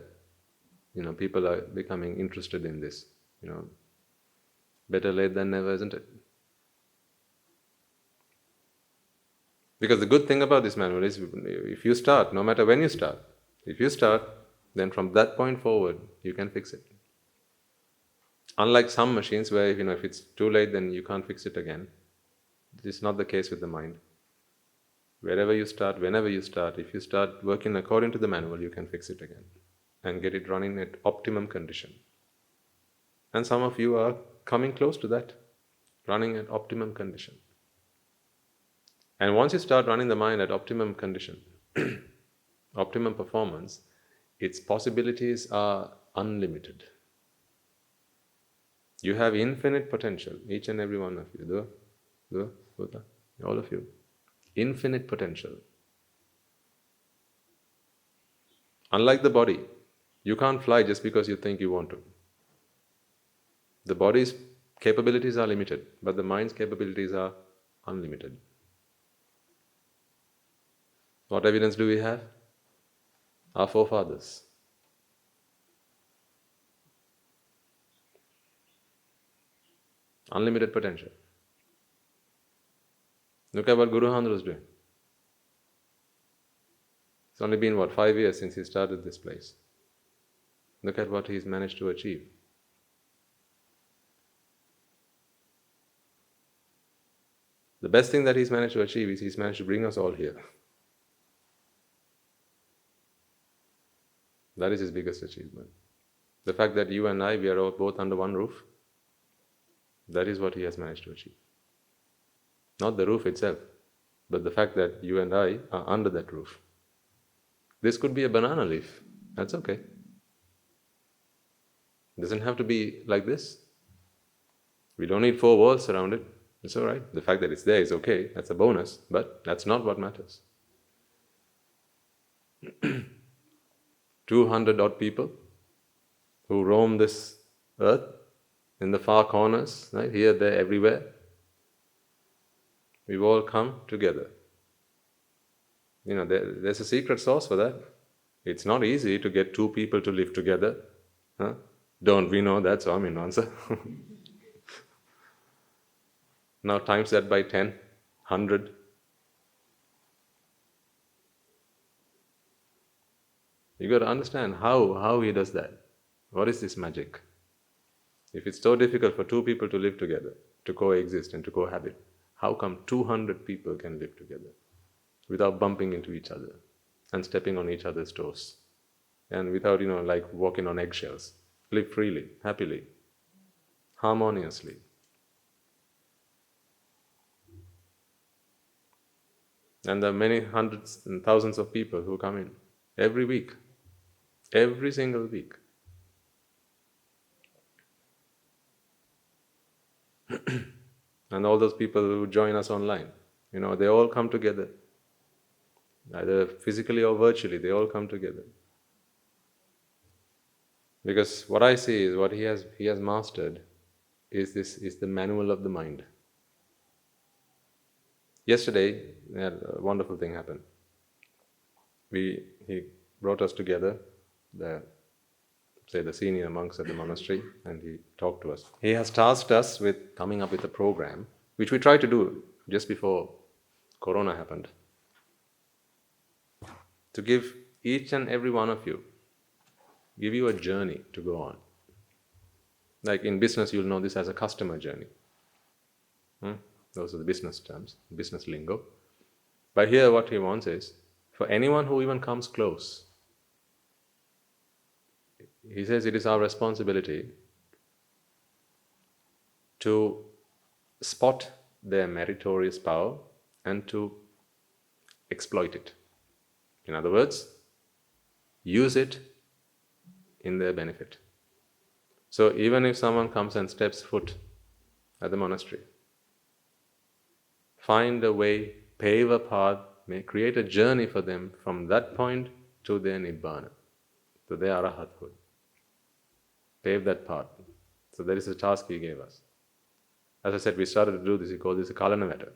people are becoming interested in this. Better late than never, isn't it? Because the good thing about this manual is, if you start, no matter when you start, if you start, then from that point forward, you can fix it. Unlike some machines where, if it's too late, then you can't fix it again. This is not the case with the mind. Wherever you start, whenever you start, if you start working according to the manual, you can fix it again and get it running at optimum condition. And some of you are coming close to that, running at optimum condition. And once you start running the mind at optimum condition, optimum performance, its possibilities are unlimited. You have infinite potential, each and every one of you. All of you. Infinite potential. Unlike the body, you can't fly just because you think you want to. The body's capabilities are limited, but the mind's capabilities are unlimited. What evidence do we have? Our forefathers. Unlimited potential. Look at what Guru Handra is doing. It's only been, 5 years since he started this place. Look at what he's managed to achieve. The best thing that he's managed to achieve is he's managed to bring us all here. That is his biggest achievement. The fact that you and I, we are all both under one roof, that is what he has managed to achieve. Not the roof itself, but the fact that you and I are under that roof. This could be a banana leaf. That's okay. It doesn't have to be like this. We don't need 4 walls around it. It's all right. The fact that it's there is okay. That's a bonus, but that's not what matters. 200 odd people who roam this earth in the far corners, right? Here, there, everywhere. We've all come together. There's a secret sauce for that. It's not easy to get 2 people to live together. Huh? Don't we know that? So answer. Now times that by 10, 100. You got to understand how he does that. What is this magic? If it's so difficult for 2 people to live together, to coexist and to cohabit, how come 200 people can live together without bumping into each other and stepping on each other's toes and without, like walking on eggshells? Live freely, happily, harmoniously. And there are many hundreds and thousands of people who come in every week, every single week. And all those people who join us online, they all come together. Either physically or virtually, they all come together. Because what I see is what he has mastered is the manual of the mind. Yesterday, a wonderful thing happened. He brought us together, the senior monks at the monastery, and he talked to us. He has tasked us with coming up with a program, which we tried to do just before Corona happened, to give each and every one of you, give you a journey to go on. Like in business, you'll know this as a customer journey. Those are the business terms, business lingo. But here what he wants is, for anyone who even comes close, he says it is our responsibility to spot their meritorious power and to exploit it. In other words, use it in their benefit. So even if someone comes and steps foot at the monastery, find a way, pave a path, create a journey for them from that point to their Nibbana, to their Arahathood. Pave that path. So that is the task he gave us. As I said, we started to do this. He called this a Kalanavata.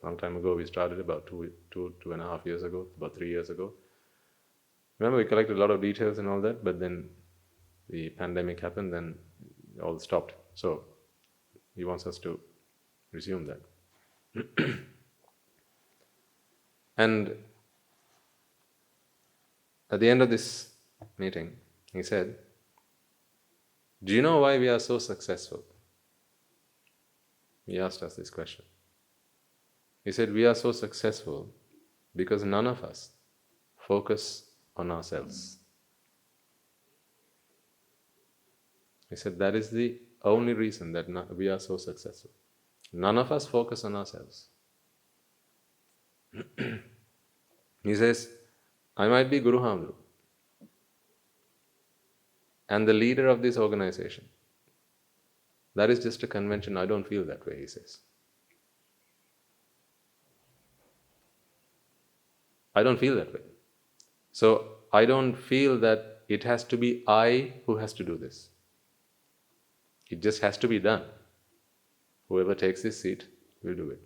Long time ago, we started about 2.5 years ago, about 3 years ago. Remember, we collected a lot of details and all that, but then the pandemic happened, then it all stopped. So he wants us to resume that. And at the end of this meeting, he said, "Do you know why we are so successful?" He asked us this question. He said, "We are so successful because none of us focus on ourselves." He said, that is the only reason that we are so successful. None of us focus on ourselves. He says, I might be Guru Hamdru and the leader of this organization. That is just a convention. I don't feel that way, he says. I don't feel that way. So I don't feel that it has to be I who has to do this. It just has to be done. Whoever takes this seat will do it.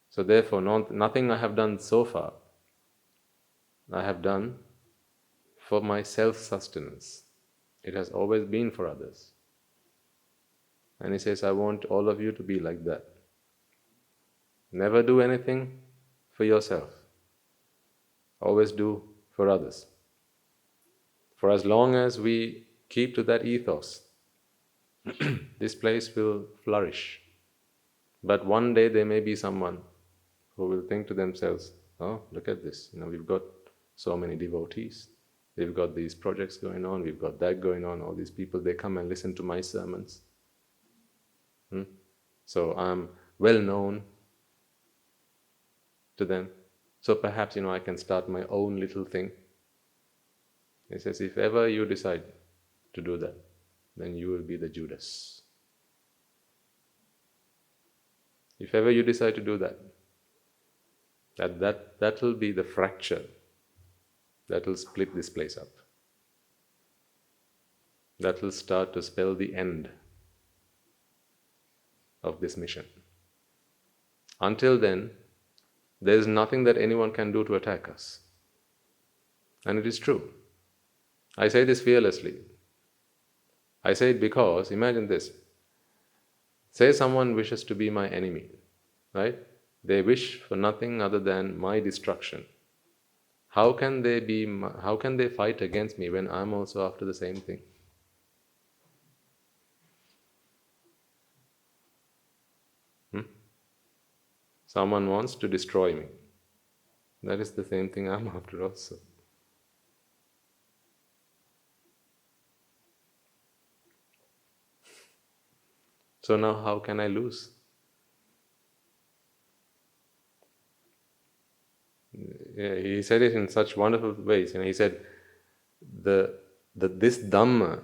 So therefore, nothing I have done so far, I have done for my self-sustenance. It has always been for others. And he says, I want all of you to be like that. Never do anything for yourself. Always do for others. For as long as we keep to that ethos, this place will flourish. But one day there may be someone who will think to themselves, oh, look at this, we've got so many devotees. We've got these projects going on, we've got that going on, all these people, they come and listen to my sermons. So I'm well known to them. So perhaps, I can start my own little thing. He says, if ever you decide to do that, then you will be the Judas. If ever you decide to do that, that will be the fracture that will split this place up. That will start to spell the end of this mission. Until then, there is nothing that anyone can do to attack us. And it is true. I say this fearlessly. I say it because, imagine this. Say someone wishes to be my enemy, right? They wish for nothing other than my destruction. How can they fight against me when I'm also after the same thing? Someone wants to destroy me. That is the same thing I'm after also. So now how can I lose? Yeah, he said it in such wonderful ways. He said, this Dhamma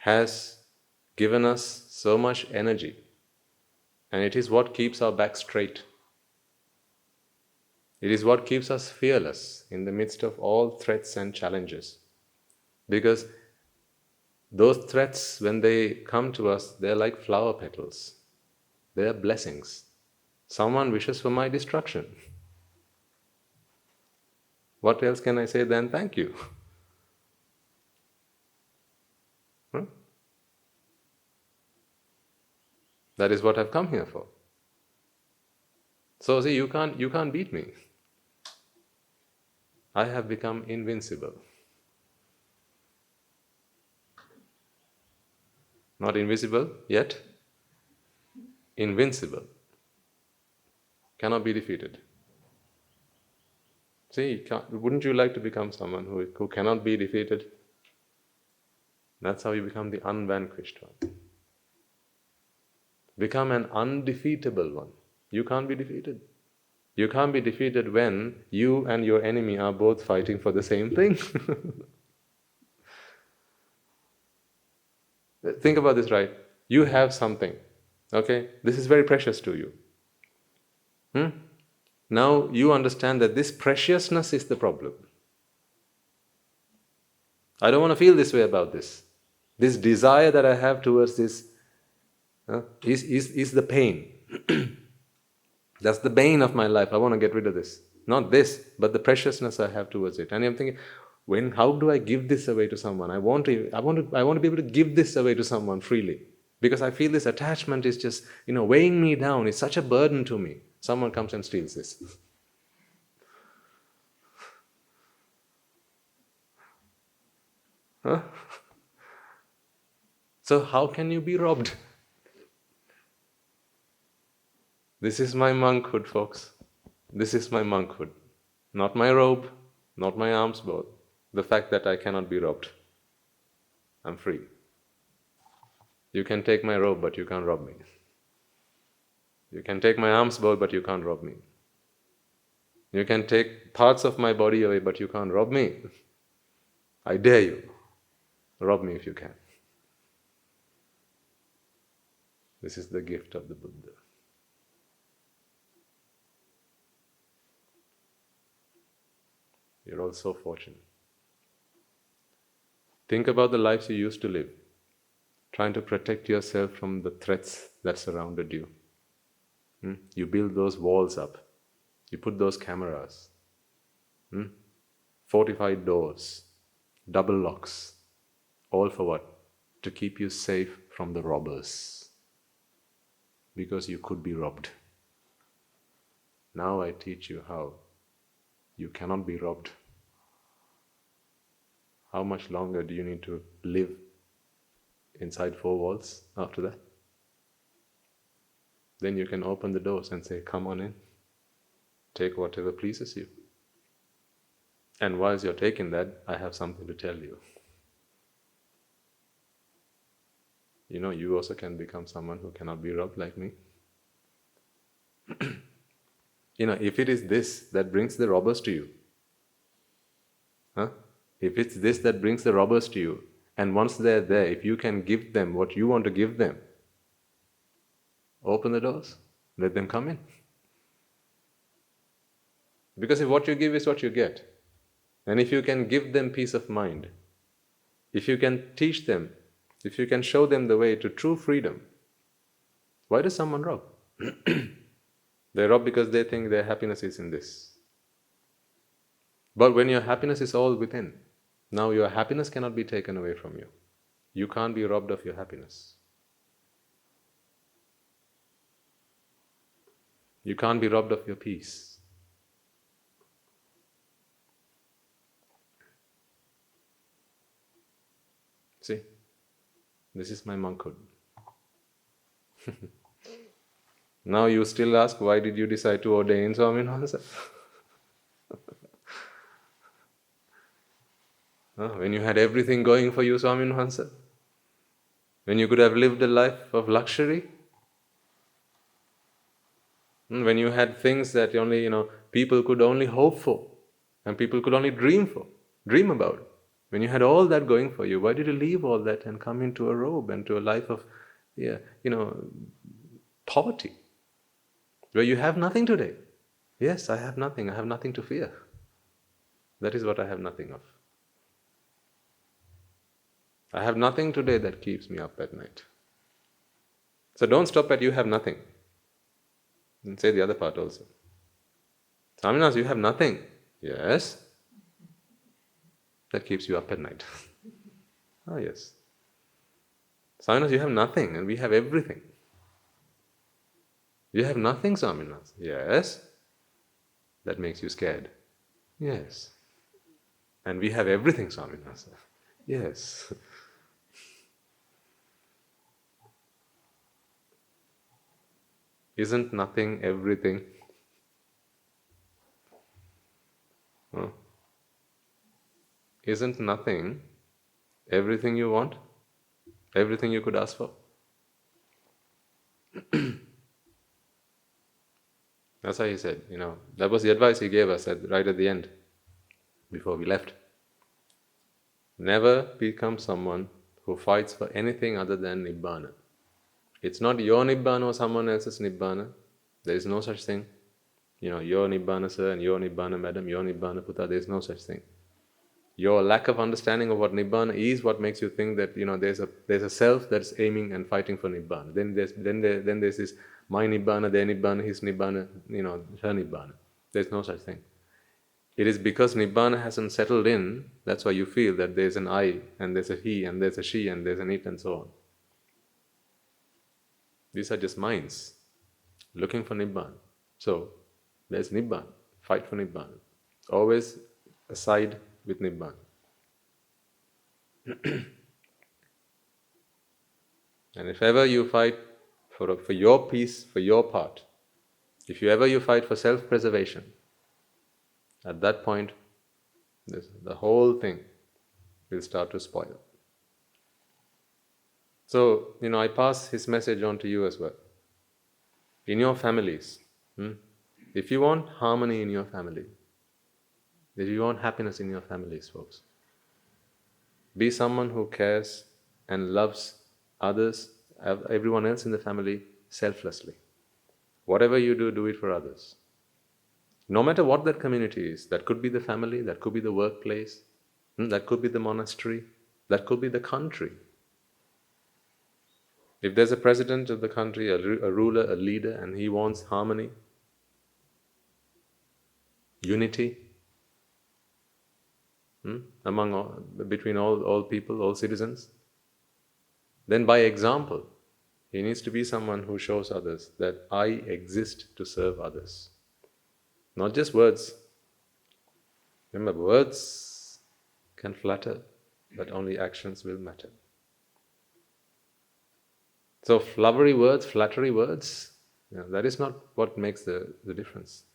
has given us so much energy, and it is what keeps our back straight. It is what keeps us fearless in the midst of all threats and challenges. Because those threats, when they come to us, they're like flower petals. They are blessings. Someone wishes for my destruction. What else can I say than thank you? That is what I've come here for. So see, you can't beat me. I have become invincible. Not invisible yet, invincible. Cannot be defeated. See, wouldn't you like to become someone who cannot be defeated? That's how you become the unvanquished one. Become an undefeatable one. You can't be defeated. You can't be defeated when you and your enemy are both fighting for the same thing. Think about this, right? You have something, okay? This is very precious to you. Now you understand that this preciousness is the problem. I don't want to feel this way about this. This desire that I have towards this is the pain. That's the bane of my life. I want to get rid of this. Not this, but the preciousness I have towards it. And I'm thinking, how do I give this away to someone? I want to be able to give this away to someone freely. Because I feel this attachment is just, weighing me down. It's such a burden to me. Someone comes and steals this. So how can you be robbed? This is my monkhood, folks. This is my monkhood. Not my robe, not my alms bowl. The fact that I cannot be robbed. I'm free. You can take my robe, but you can't rob me. You can take my alms bowl, but you can't rob me. You can take parts of my body away, but you can't rob me. I dare you. Rob me if you can. This is the gift of the Buddha. You're all so fortunate. Think about the lives you used to live, trying to protect yourself from the threats that surrounded you. You build those walls up. You put those cameras. Fortified doors. Double locks. All for what? To keep you safe from the robbers, because you could be robbed. Now I teach you how you cannot be robbed. How much longer do you need to live inside four walls after that? Then you can open the doors and say, come on in, take whatever pleases you. And whilst you're taking that, I have something to tell you. You know, you also can become someone who cannot be robbed like me. You know, if it is this that brings the robbers to you, if it's this that brings the robbers to you, and once they're there, if you can give them what you want to give them, open the doors, let them come in. Because if what you give is what you get, and if you can give them peace of mind, if you can teach them, if you can show them the way to true freedom, why does someone rob? They rob because they think their happiness is in this. But when your happiness is all within, now your happiness cannot be taken away from you. You can't be robbed of your happiness. You can't be robbed of your peace. See, this is my monkhood. Now you still ask, why did you decide to ordain Swaminathan? When you had everything going for you, Swaminathan? When you could have lived a life of luxury? When you had things that only, people could only hope for, and people could only dream about. When you had all that going for you, why did you leave all that and come into a robe and to a life of, poverty, where you have nothing today? Yes, I have nothing. I have nothing to fear. That is what I have nothing of. I have nothing today that keeps me up at night. So don't stop at you have nothing. And say the other part also. Swaminathan, you have nothing. Yes. That keeps you up at night. Ah, yes. Swaminathan, you have nothing and we have everything. You have nothing, Swaminathan. Yes. That makes you scared. Yes. And we have everything, Swaminathan. Yes. Isn't nothing everything? Isn't nothing everything you want? Everything you could ask for? That's why he said, that was the advice he gave us right at the end, before we left. Never become someone who fights for anything other than Nibbana. It's not your Nibbana or someone else's Nibbana. There is no such thing. Your Nibbana sir and your Nibbana madam, your Nibbana puta, there is no such thing. Your lack of understanding of what Nibbana is what makes you think that there's a self that's aiming and fighting for Nibbana. Then there's this my Nibbana, their Nibbana, his Nibbana, her Nibbana. There's no such thing. It is because Nibbana hasn't settled in, that's why you feel that there's an I, and there's a he, and there's a she, and there's an it, and so on. These are just minds looking for Nibbana. So, there's Nibbana. Fight for Nibbana. Always aside with Nibbana. And if ever you fight for your peace, for your part, if you fight for self-preservation, at that point, the whole thing will start to spoil. So, I pass his message on to you as well. In your families, if you want harmony in your family, if you want happiness in your families, folks, be someone who cares and loves others, everyone else in the family, selflessly. Whatever you do, do it for others. No matter what that community is, that could be the family, that could be the workplace, that could be the monastery, that could be the country. If there's a president of the country, a ruler, a leader, and he wants harmony, unity, between all people, all citizens, Then by example, he needs to be someone who shows others that I exist to serve others. Not just words. Remember, words can flatter, but only actions will matter. So flowery words, flattery words, that is not what makes the difference.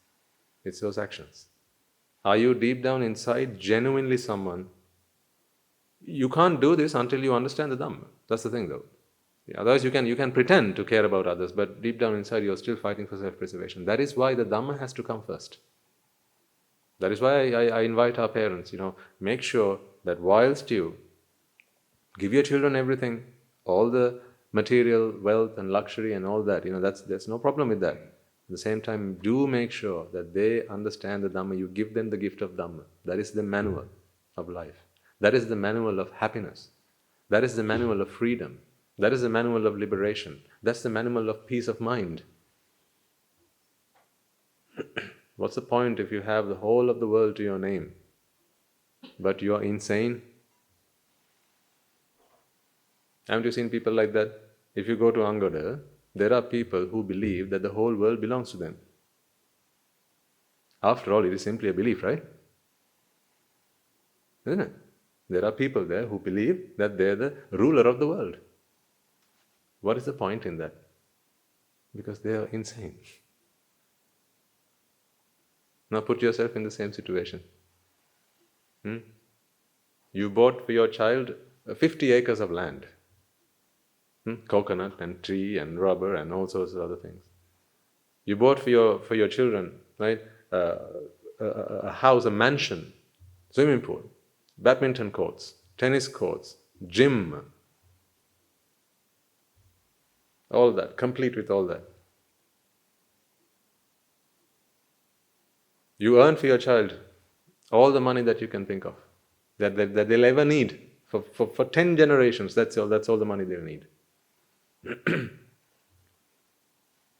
It's those actions. Are you deep down inside genuinely someone? You can't do this until you understand the Dhamma. That's the thing though. Otherwise you can pretend to care about others, but deep down inside you're still fighting for self-preservation. That is why the Dhamma has to come first. That is why I invite our parents, make sure that whilst you give your children everything, all the material, wealth and luxury and all that, there's no problem with that. At the same time, do make sure that they understand the Dhamma. You give them the gift of Dhamma. That is the manual of life. That is the manual of happiness. That is the manual of freedom. That is the manual of liberation. That's the manual of peace of mind. What's the point if you have the whole of the world to your name, but you are insane? Haven't you seen people like that? If you go to Angoda, there are people who believe that the whole world belongs to them. After all, it is simply a belief, right? Isn't it? There are people there who believe that they're the ruler of the world. What is the point in that? Because they are insane. Now put yourself in the same situation. You bought for your child 50 acres of land. Coconut and tree and rubber and all sorts of other things. You bought for your children, right? A house, a mansion, swimming pool, badminton courts, tennis courts, gym, all that, complete with all that. You earn for your child all the money that you can think of, that they'll ever need for 10 generations. That's all the money they'll need.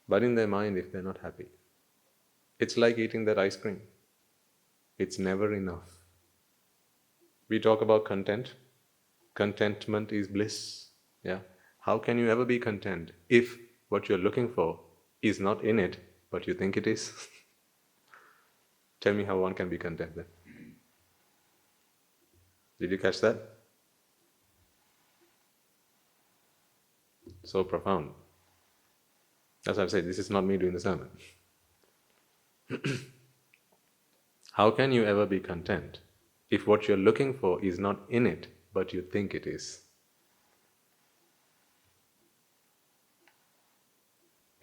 But in their mind, if they're not happy, it's like eating that ice cream. It's never enough. We talk about content. Contentment is bliss. Yeah. How can you ever be content if what you're looking for is not in it, but you think it is? Tell me how one can be content then. Did you catch that? So profound. That's why I'm saying this is not me doing the sermon. How can you ever be content if what you're looking for is not in it, but you think it is?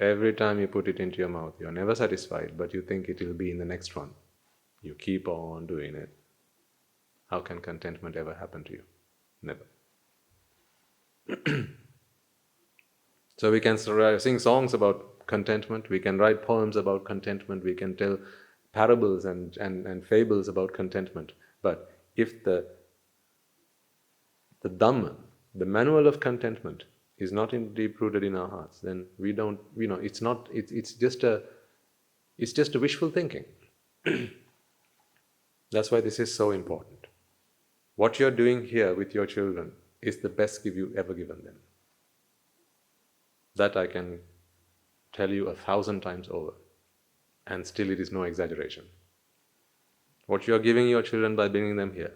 Every time you put it into your mouth, you're never satisfied, but you think it will be in the next one. You keep on doing it. How can contentment ever happen to you? Never. So we can sing songs about contentment, we can write poems about contentment, we can tell parables and fables about contentment. But if the Dhamma, the manual of contentment, is not deep rooted in our hearts, then we don't, it's just a wishful thinking. That's why this is so important. What you're doing here with your children is the best gift you've ever given them. That I can tell you 1,000 times over, and still it is no exaggeration. What you are giving your children by bringing them here.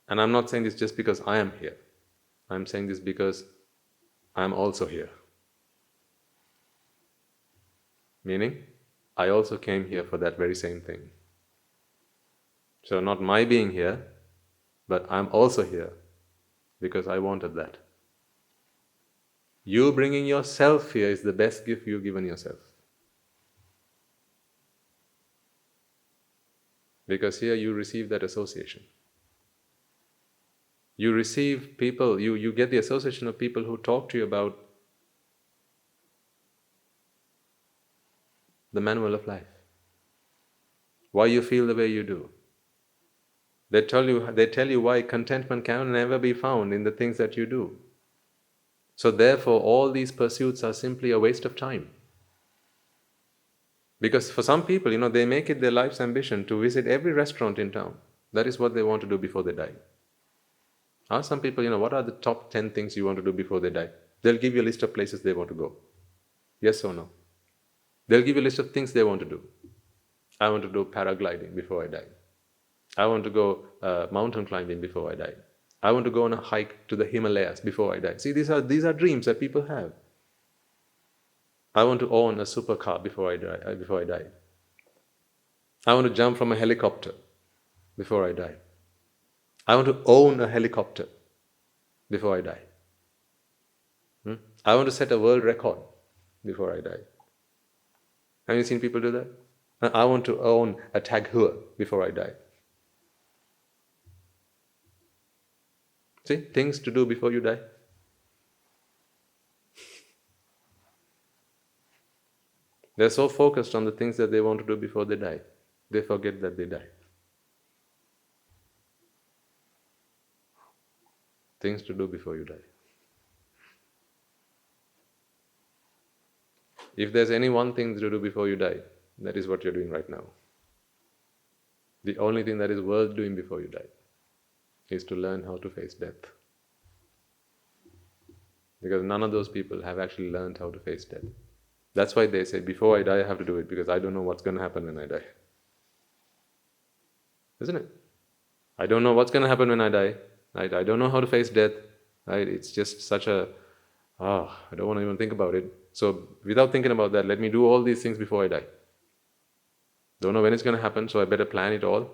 And I'm not saying this just because I am here. I'm saying this because I'm also here. Meaning, I also came here for that very same thing. So not my being here, but I'm also here because I wanted that. You bringing yourself here is the best gift you've given yourself. Because here you receive that association. You receive people, you get the association of people who talk to you about the manual of life. Why you feel the way you do. They tell you why contentment can never be found in the things that you do. So therefore, all these pursuits are simply a waste of time. Because for some people, they make it their life's ambition to visit every restaurant in town. That is what they want to do before they die. Ask some people, what are the top 10 things you want to do before they die? They'll give you a list of places they want to go. Yes or no? They'll give you a list of things they want to do. I want to do paragliding before I die. I want to go mountain climbing before I die. I want to go on a hike to the Himalayas before I die. See, these are dreams that people have. I want to own a supercar before I die. I want to jump from a helicopter before I die. I want to own a helicopter before I die. I want to set a world record before I die. Have you seen people do that? I want to own a tag hua before I die. See, things to do before you die. They're so focused on the things that they want to do before they die, they forget that they die. Things to do before you die. If there's any one thing to do before you die, that is what you're doing right now. The only thing that is worth doing before you die is to learn how to face death. Because none of those people have actually learned how to face death. That's why they say, before I die, I have to do it, because I don't know what's going to happen when I die. Isn't it? I don't know what's going to happen when I die. Right? I don't know how to face death. Right? It's just such a, I don't want to even think about it. So without thinking about that, let me do all these things before I die. Don't know when it's going to happen, so I better plan it all.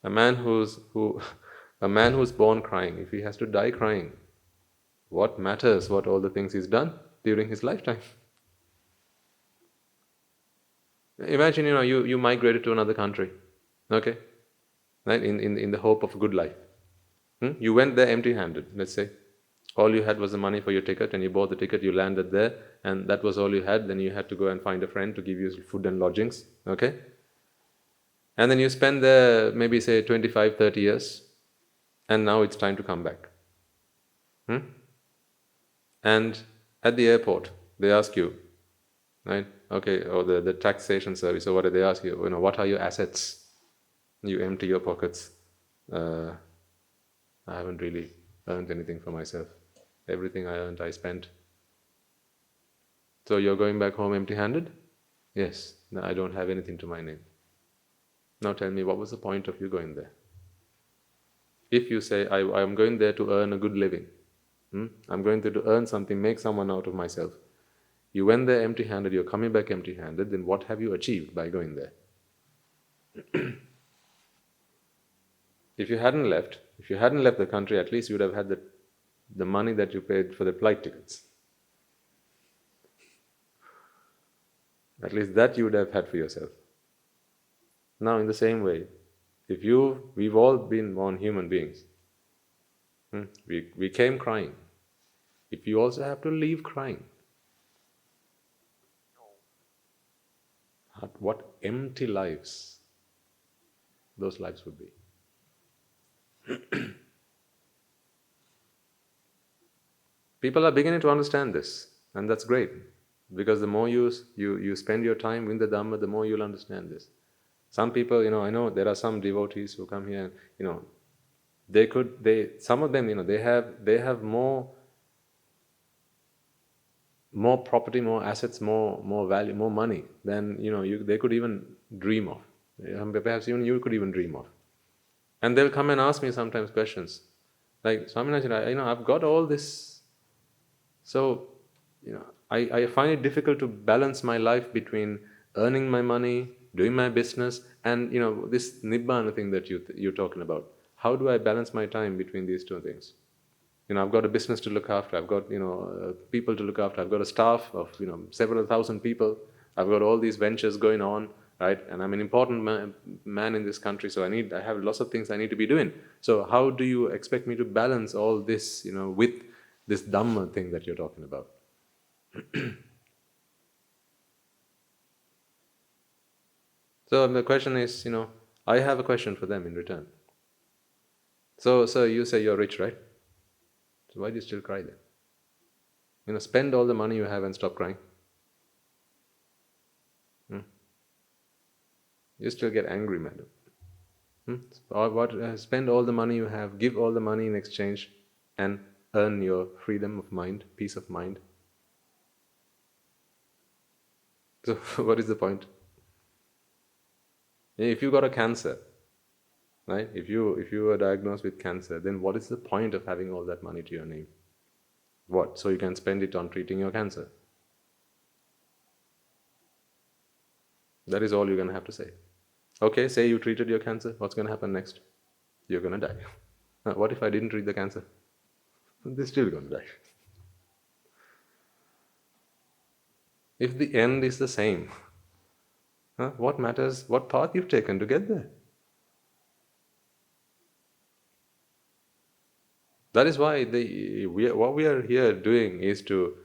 A man who's born crying, if he has to die crying, what matters what all the things he's done during his lifetime? Imagine, you migrated to another country, okay, right? In the hope of a good life. You went there empty-handed, let's say. All you had was the money for your ticket, and you bought the ticket, you landed there, and that was all you had. Then you had to go and find a friend to give you food and lodgings, okay? And then you spend there, maybe say 25, 30 years, and now it's time to come back. And at the airport, they ask you, right? Okay, or the taxation service, or what do they ask you? What are your assets? You empty your pockets. I haven't really earned anything for myself. Everything I earned, I spent. So you're going back home empty-handed? Yes. No, I don't have anything to my name. Now tell me, what was the point of you going there? If you say, I'm going there to earn a good living, I'm going there to earn something, make someone out of myself. You went there empty-handed, you're coming back empty-handed, then what have you achieved by going there? If you hadn't left the country, at least you would have had the money that you paid for the flight tickets. At least that you would have had for yourself. Now, in the same way, we've all been born human beings. We came crying. If you also have to leave crying, what empty lives those lives would be. People are beginning to understand this, and that's great, because the more you spend your time in the Dhamma, the more you'll understand this. Some people, I know there are some devotees who come here, and some of them, they have more property, more assets, more value, more money than they could even dream of. Perhaps even you could even dream of. And they'll come and ask me sometimes questions like, Swaminaji, I've got all this, so I find it difficult to balance my life between earning my money, doing my business, and this Nibbana thing that you're talking about. How do I balance my time between these two things? I've got a business to look after, I've got people to look after, I've got a staff of several thousand people, I've got all these ventures going on, right? And I'm an important man in this country, so I have lots of things I need to be doing. So how do you expect me to balance all this, with this Dhamma thing that you're talking about? So the question is, I have a question for them in return. So you say you're rich, right? So why do you still cry then? Spend all the money you have and stop crying. You still get angry, madam. Or what? Spend all the money you have, give all the money in exchange, and earn your freedom of mind, peace of mind. So, what is the point? If you got a cancer, right? If you were diagnosed with cancer, then what is the point of having all that money to your name? What? So you can spend it on treating your cancer. That is all you're going to have to say. Okay, say you treated your cancer. What's going to happen next? You're going to die. What if I didn't treat the cancer? They're still going to die. If the end is the same, what matters what path you've taken to get there? That is why what we are here doing is to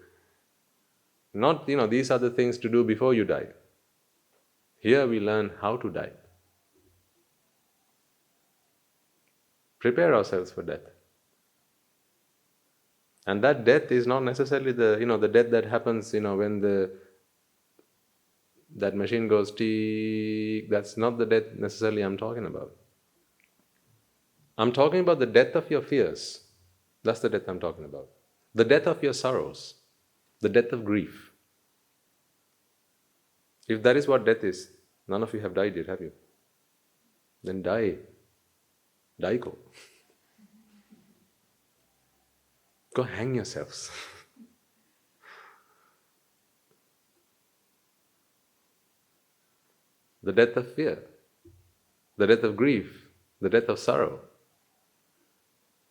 not, these are the things to do before you die. Here we learn how to die. Prepare ourselves for death. And that death is not necessarily the death that happens, when that machine goes tick. That's not the death necessarily I'm talking about. I'm talking about the death of your fears. That's the death I'm talking about. The death of your sorrows. The death of grief. If that is what death is, none of you have died yet, have you? Then die. Die go. Go hang yourselves. The death of fear, the death of grief, the death of sorrow,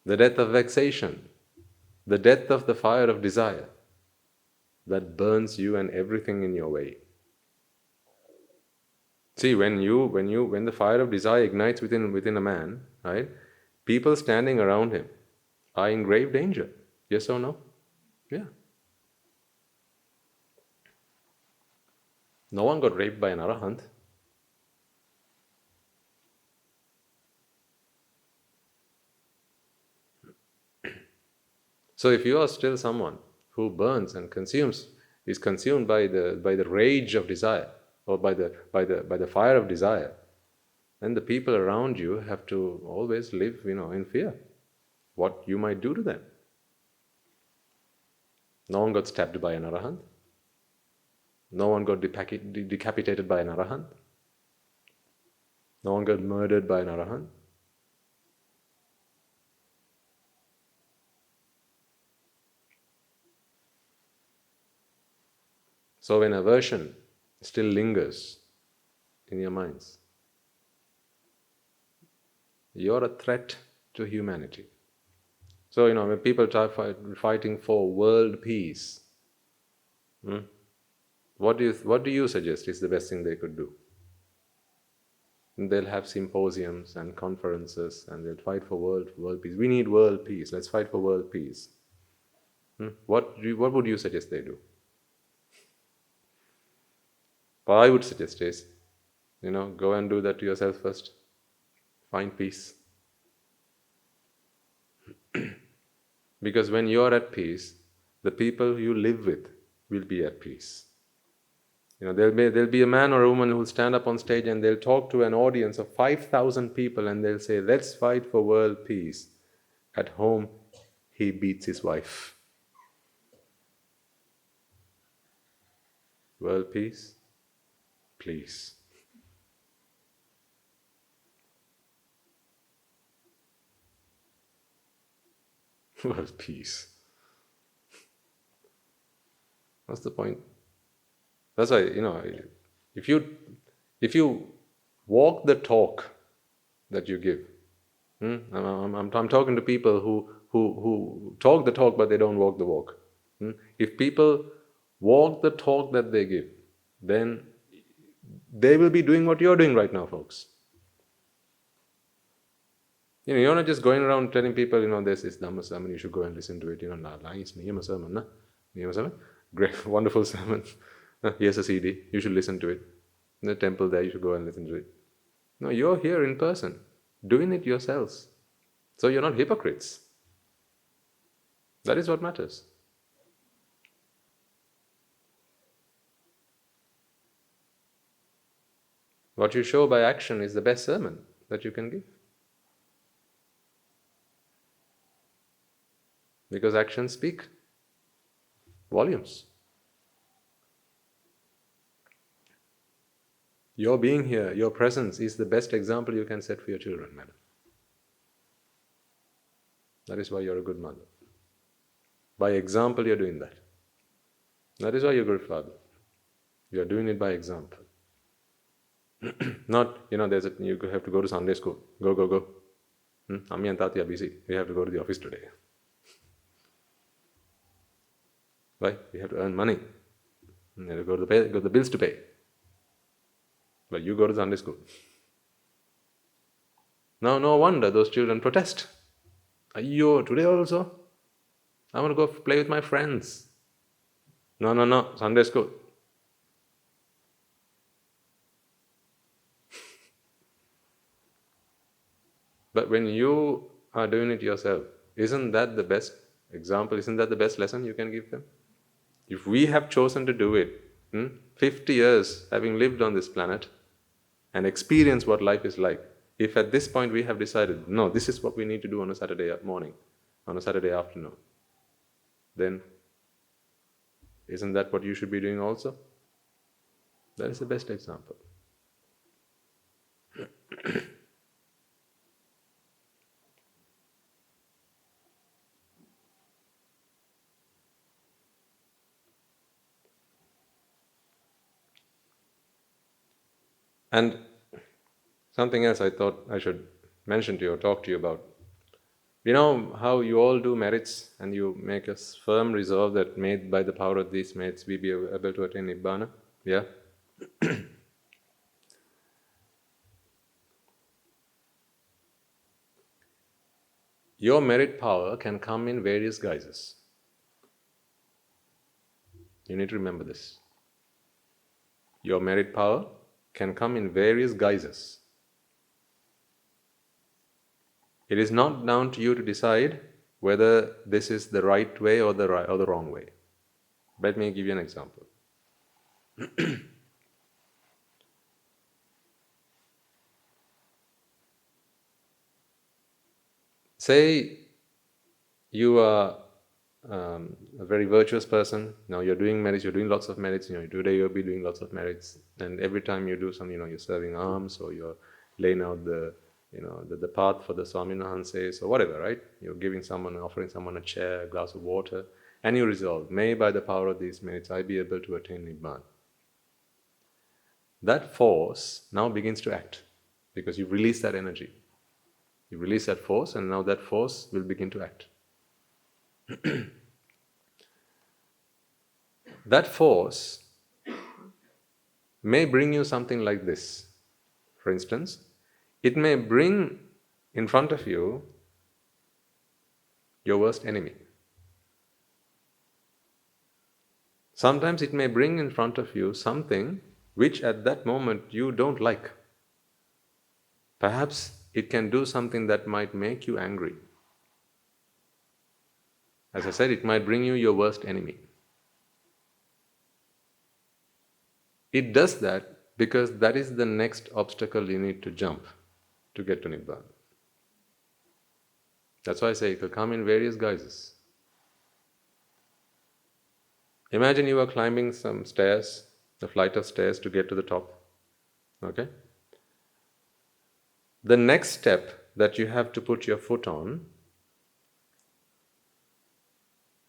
the death of vexation, the death of the fire of desire that burns you and everything in your way. See, when the fire of desire ignites within a man, right? People standing around him are in grave danger. Yes or no? Yeah. No one got raped by an arahant. So if you are still someone who burns and is consumed by the rage of desire, or by the fire of desire, then the people around you have to always live, in fear. What you might do to them. No one got stabbed by an arahant. No one got decapitated by an arahant. No one got murdered by an arahant. So when aversion still lingers in your minds, you're a threat to humanity. So, when people try fighting for world peace, what do you suggest is the best thing they could do? They'll have symposiums and conferences, and they'll fight for world peace. We need world peace. Let's fight for world peace. What would you suggest they do? What I would suggest is, go and do that to yourself first. Find peace. Because when you're at peace, the people you live with will be at peace. There'll be a man or a woman who will stand up on stage and they'll talk to an audience of 5,000 people and they'll say, let's fight for world peace. At home, he beats his wife. World peace? Please. World peace. What's the point? That's why, if you walk the talk that you give, I'm talking to people who talk the talk but they don't walk the walk. If people walk the talk that they give, then they will be doing what you're doing right now, folks. You're not just going around telling people, there's this Dhamma sermon, you should go and listen to it. Nice Niyama sermon, na? Niyama sermon? Great, wonderful sermon. Here's a CD, you should listen to it. In the temple there, you should go and listen to it. No, you're here in person, doing it yourselves. So you're not hypocrites. That is what matters. What you show by action is the best sermon that you can give. Because actions speak volumes. Your being here, your presence is the best example you can set for your children, madam. That is why you're a good mother. By example, you're doing that. That is why you're a good father. You're doing it by example. Not, you have to go to Sunday school. Go. Ammi and Tati are busy. We have to go to the office today. Why? We have to earn money. We have to go to the bills to pay. But you go to Sunday school. Now, no wonder those children protest. Ayyo, today also? I want to go play with my friends. No, Sunday school. But when you are doing it yourself, isn't that the best example? Isn't that the best lesson you can give them? If we have chosen to do it, 50 years having lived on this planet and experienced what life is like, if at this point we have decided, no, this is what we need to do on a Saturday morning, on a Saturday afternoon, then isn't that what you should be doing also? That is the best example. And something else I thought I should mention to you or talk to you about. You know how you all do merits and you make a firm resolve that made by the power of these merits we be able to attain Nibbana? Yeah? Your merit power can come in various guises. You need to remember this. Your merit power can come in various guises. It is not down to you to decide whether this is the right way or the wrong way. Let me give you an example. Say you are a very virtuous person. Now you're doing merits, you're doing lots of merits. Today you'll be doing lots of merits, and every time you do something, you're serving alms or you're laying out the path for the Swaminahanses or whatever, right? You're offering someone a chair, a glass of water, and you resolve, may by the power of these merits I be able to attain Nibbana. That force now begins to act because you release that energy. You release that force, and now that force will begin to act. That force may bring you something like this. For instance, it may bring in front of you your worst enemy. Sometimes it may bring in front of you something which at that moment you don't like. Perhaps it can do something that might make you angry. As I said, it might bring you your worst enemy. It does that because that is the next obstacle you need to jump to get to Nibbana. That's why I say it will come in various guises. Imagine you are climbing some stairs, a flight of stairs to get to the top. Okay? The next step that you have to put your foot on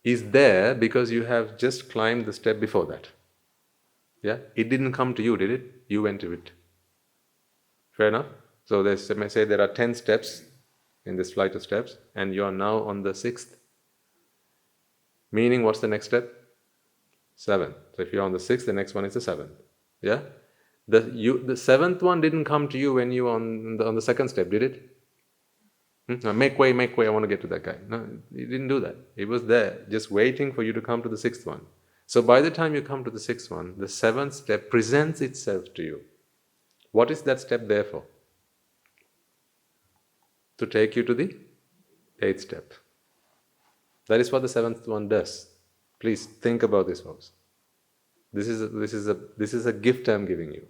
is there because you have just climbed the step before that. Yeah? It didn't come to you, did it? You went to it. Fair enough? So they may say there are 10 steps in this flight of steps, and you are now on the 6th. Meaning, what's the next step? 7. So if you're on the 6th, the next one is the 7th. Yeah? The 7th one didn't come to you when you were on the 2nd step, did it? No, make way, I want to get to that guy. No, it didn't do that. It was there, just waiting for you to come to the 6th one. So by the time you come to the 6th one, the 7th step presents itself to you. What is that step there for? To take you to the 8th step. That is what the 7th one does. Please think about this, folks. This is a gift I'm giving you.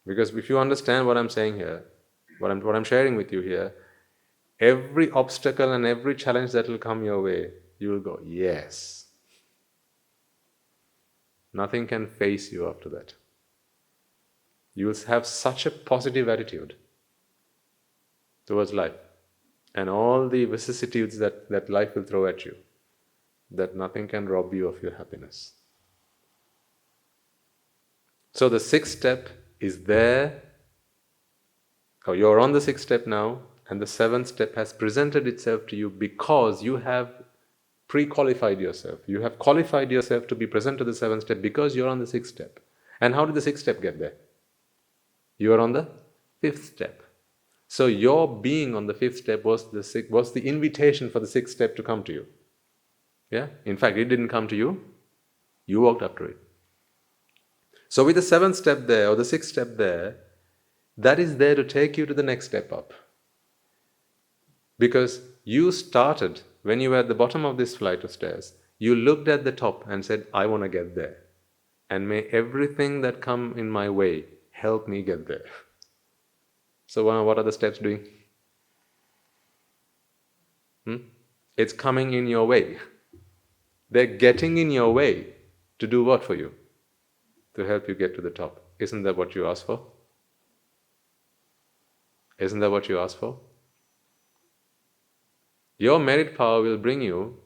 Because if you understand what I'm saying here, what I'm sharing with you here, every obstacle and every challenge that will come your way, you will go, yes. Nothing can face you after that. You will have such a positive attitude towards life and all the vicissitudes that life will throw at you, that nothing can rob you of your happiness. So the sixth step is there. Oh, you're on the sixth step now, and the seventh step has presented itself to you because you have pre-qualified yourself. You have qualified yourself to be present to the seventh step because you're on the sixth step. And how did the sixth step get there? You are on the fifth step. So your being on the fifth step was the invitation for the sixth step to come to you. Yeah? In fact, it didn't come to you. You walked up to it. So with the seventh step there, or the sixth step there, that is there to take you to the next step up. Because you started, when you were at the bottom of this flight of stairs, you looked at the top and said, I want to get there. And may everything that come in my way help me get there. So what are the steps doing? It's coming in your way. They're getting in your way to do what for you? To help you get to the top. Isn't that what you asked for? Isn't that what you asked for? Your merit power will bring you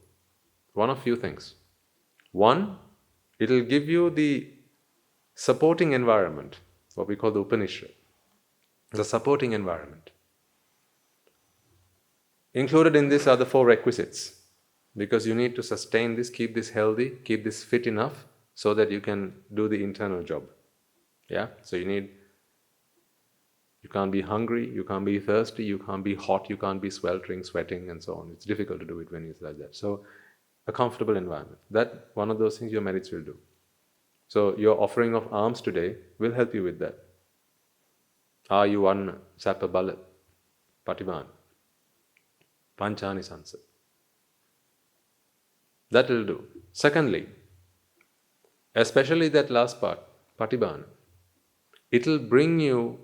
one of few things. One, it will give you the supporting environment, what we call the Upanishad, the supporting environment. Included in this are the 4 requisites, because you need to sustain this, keep this healthy, keep this fit enough, so that you can do the internal job. Yeah? So you can't be hungry, you can't be thirsty, you can't be hot, you can't be sweltering, sweating, and so on. It's difficult to do it when it's like that. So, a comfortable environment. That, one of those things your merits will do. So, your offering of alms today will help you with that. Ayuvanna, Sapa Bala, Patibana, Panchani Sansa. That will do. Secondly, especially that last part, Patibana, it will bring you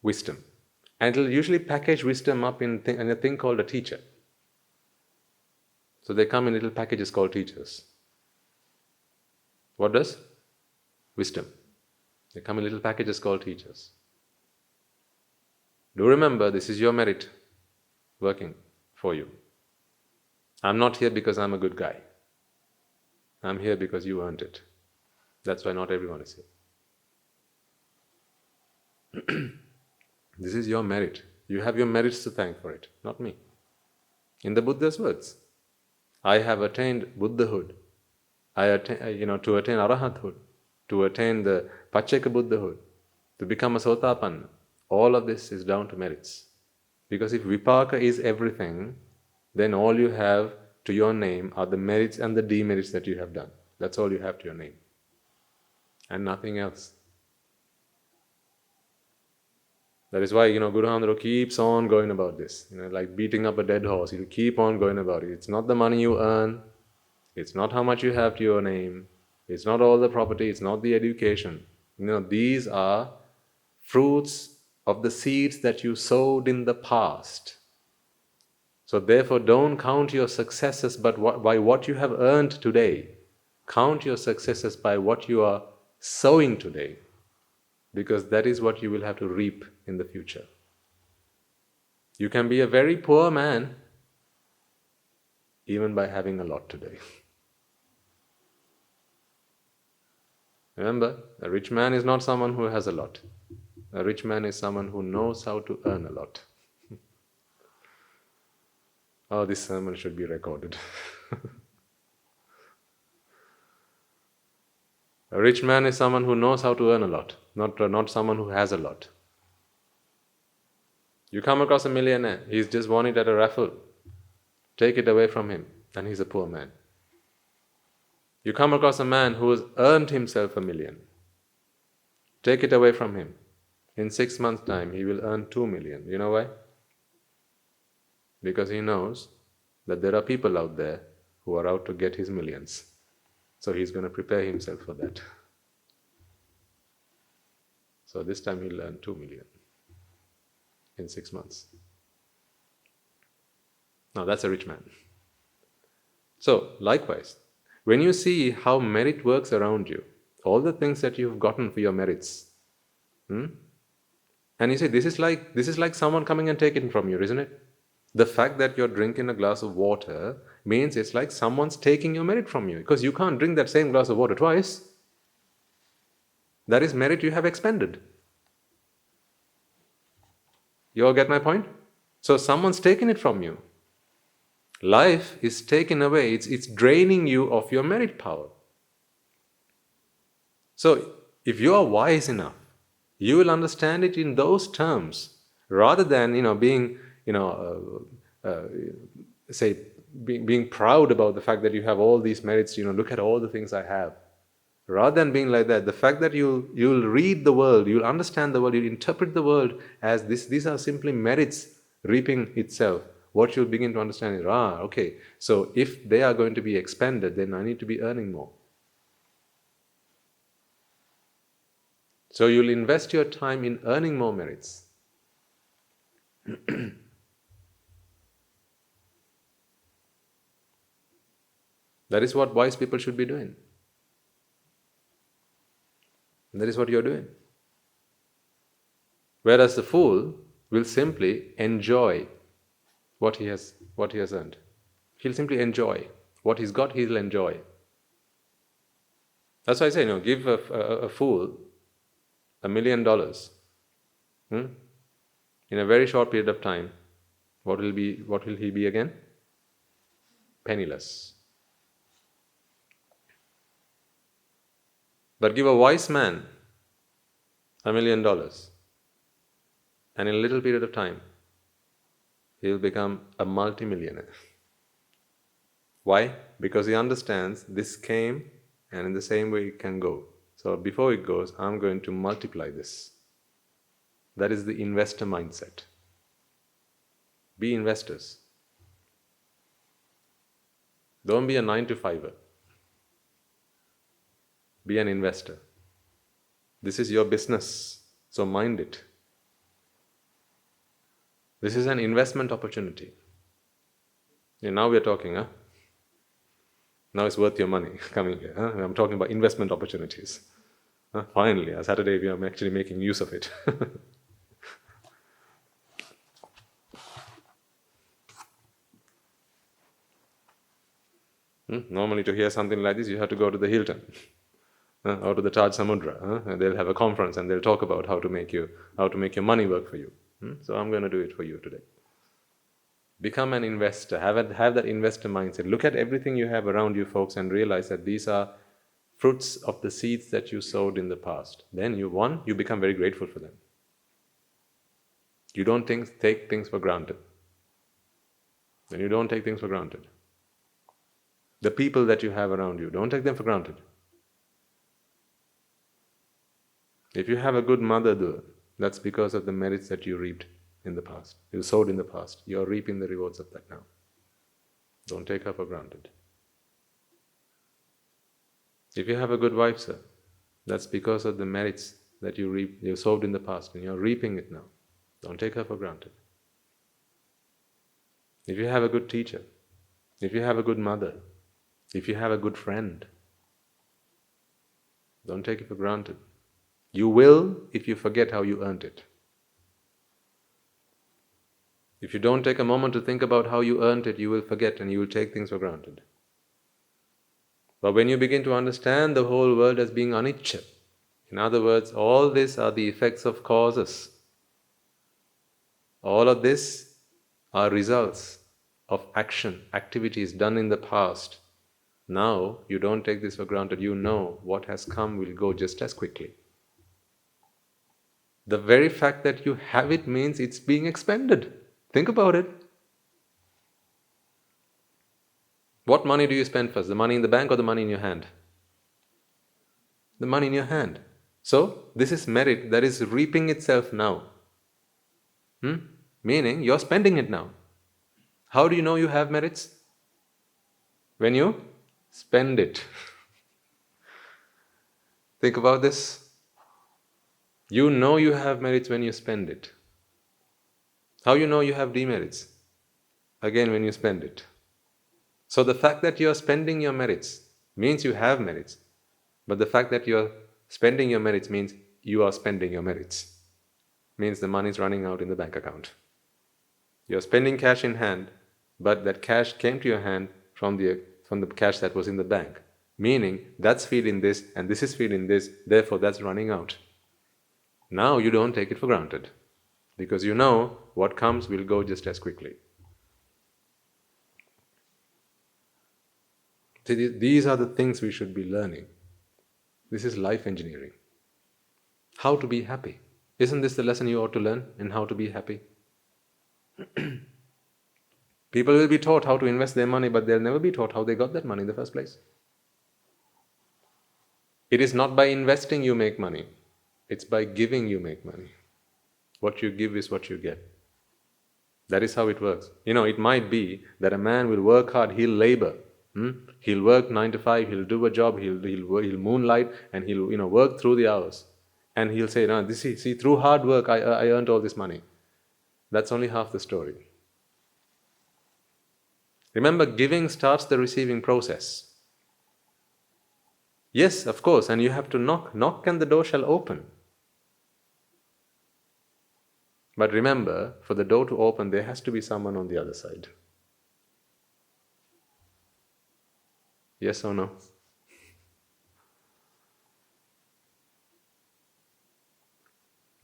wisdom. And it will usually package wisdom up in a thing called a teacher. So they come in little packages called teachers. What does? Wisdom. They come in little packages called teachers. Do remember, this is your merit working for you. I'm not here because I'm a good guy. I'm here because you earned it. That's why not everyone is here. This is your merit. You have your merits to thank for it, not me. In the Buddha's words, I have attained Buddhahood. To attain Arahathood, to attain the Pacceka Buddhahood, to become a Sotapanna. All of this is down to merits. Because if vipāka is everything, then all you have to your name are the merits and the demerits that you have done. That's all you have to your name. And nothing else. That is why, Guru Handro keeps on going about this. Like beating up a dead horse. He'll keep on going about it. It's not the money you earn. It's not how much you have to your name. It's not all the property. It's not the education. These are fruits of the seeds that you sowed in the past. So therefore, don't count your successes by what you have earned today. Count your successes by what you are sowing today. Because that is what you will have to reap in the future. You can be a very poor man even by having a lot today. Remember, a rich man is not someone who has a lot. A rich man is someone who knows how to earn a lot. Oh, this sermon should be recorded. A rich man is someone who knows how to earn a lot, not someone who has a lot. You come across a millionaire, he's just won it at a raffle. Take it away from him, and he's a poor man. You come across a man who has earned himself $1 million. Take it away from him. In 6 months' time, he will earn 2 million. You know why? Because he knows that there are people out there who are out to get his millions. So he's going to prepare himself for that. So this time he'll earn 2 million in 6 months. Now that's a rich man. So likewise, when you see how merit works around you, all the things that you've gotten for your merits, and you say this is like someone coming and taking it from you, isn't it? The fact that you're drinking a glass of water means it's like someone's taking your merit from you, because you can't drink that same glass of water twice. That is merit you have expended. You all get my point? So someone's taken it from you. Life is taken away, it's draining you of your merit power. So if you are wise enough, you will understand it in those terms, rather than being being proud about the fact that you have all these merits. Look at all the things I have. Rather than being like that, the fact that you'll read the world, you'll understand the world, you'll interpret the world as these are simply merits reaping itself. What you'll begin to understand is, okay, so if they are going to be expended, then I need to be earning more. So you'll invest your time in earning more merits. That is what wise people should be doing. And that is what you're doing. Whereas the fool will simply enjoy what he has earned. He'll simply enjoy. What he's got, he'll enjoy. That's why I say, give a fool $1 million in a very short period of time. What will he be again? Penniless. But give a wise man $1 million, and in a little period of time, he will become a multimillionaire. Why? Because he understands this came, and in the same way it can go. So before it goes, I'm going to multiply this. That is the investor mindset. Be investors. Don't be a 9-to-5er. Be an investor. This is your business, so mind it. This is an investment opportunity. Now we are talking, Now it's worth your money coming here. I'm talking about investment opportunities. Finally, on Saturday we are actually making use of it. Normally to hear something like this, you have to go to the Hilton. Or to the Taj Samudra. And they'll have a conference and they'll talk about how to make your money work for you. So I'm going to do it for you today. Become an investor. Have that investor mindset. Look at everything you have around you, folks, and realize that these are fruits of the seeds that you sowed in the past. Then you become very grateful for them. You don't take things for granted. Then you don't take things for granted. The people that you have around you, don't take them for granted. If you have a good mother, that's because of the merits that you reaped in the past. You sowed in the past. You are reaping the rewards of that now. Don't take her for granted. If you have a good wife, sir, that's because of the merits that you sowed in the past, and you're reaping it now. Don't take her for granted. If you have a good teacher, if you have a good mother, if you have a good friend, don't take it for granted. You will if you forget how you earned it. If you don't take a moment to think about how you earned it, you will forget and you will take things for granted. But when you begin to understand the whole world as being anicca, in other words, all these are the effects of causes. All of this are results of activities done in the past. Now, you don't take this for granted. You know what has come will go just as quickly. The very fact that you have it means it's being expended. Think about it. What money do you spend first? The money in the bank or the money in your hand? The money in your hand. So, this is merit that is reaping itself now. Meaning, you're spending it now. How do you know you have merits? When you spend it. Think about this. You know you have merits when you spend it. How you know you have demerits? Again, when you spend it. So the fact that you are spending your merits means you have merits. But the fact that you are spending your merits means you are spending your merits. Means the money is running out in the bank account. You are spending cash in hand, but that cash came to your hand from the cash that was in the bank. Meaning that's feeding this and this is feeding this, therefore that's running out. Now you don't take it for granted because you know what comes will go just as quickly. See, these are the things we should be learning. This is life engineering. How to be happy. Isn't this the lesson you ought to learn in how to be happy? People will be taught how to invest their money, but they'll never be taught how they got that money in the first place. It is not by investing you make money. It's by giving you make money. What you give is what you get. That is how it works. It might be that a man will work hard, he'll labor. He'll work 9 to 5, he'll do a job, he'll moonlight, and he'll work through the hours. And he'll say, no, see, through hard work I earned all this money. That's only half the story. Remember, giving starts the receiving process. Yes, of course, and you have to knock. Knock and the door shall open. But remember, for the door to open, there has to be someone on the other side. Yes or no?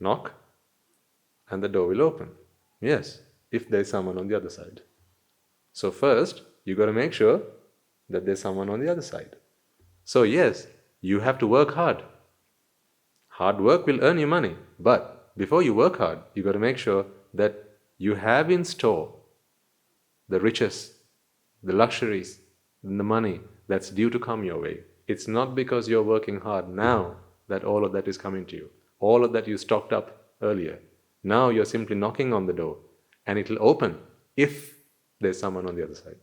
Knock, and the door will open. Yes, if there is someone on the other side. So first, you got to make sure that there's someone on the other side. So yes, you have to work hard. Hard work will earn you money. But before you work hard, you got to make sure that you have in store the riches, the luxuries, and the money that's due to come your way. It's not because you're working hard now that all of that is coming to you. All of that you stocked up earlier. Now you're simply knocking on the door, and it'll open if there's someone on the other side.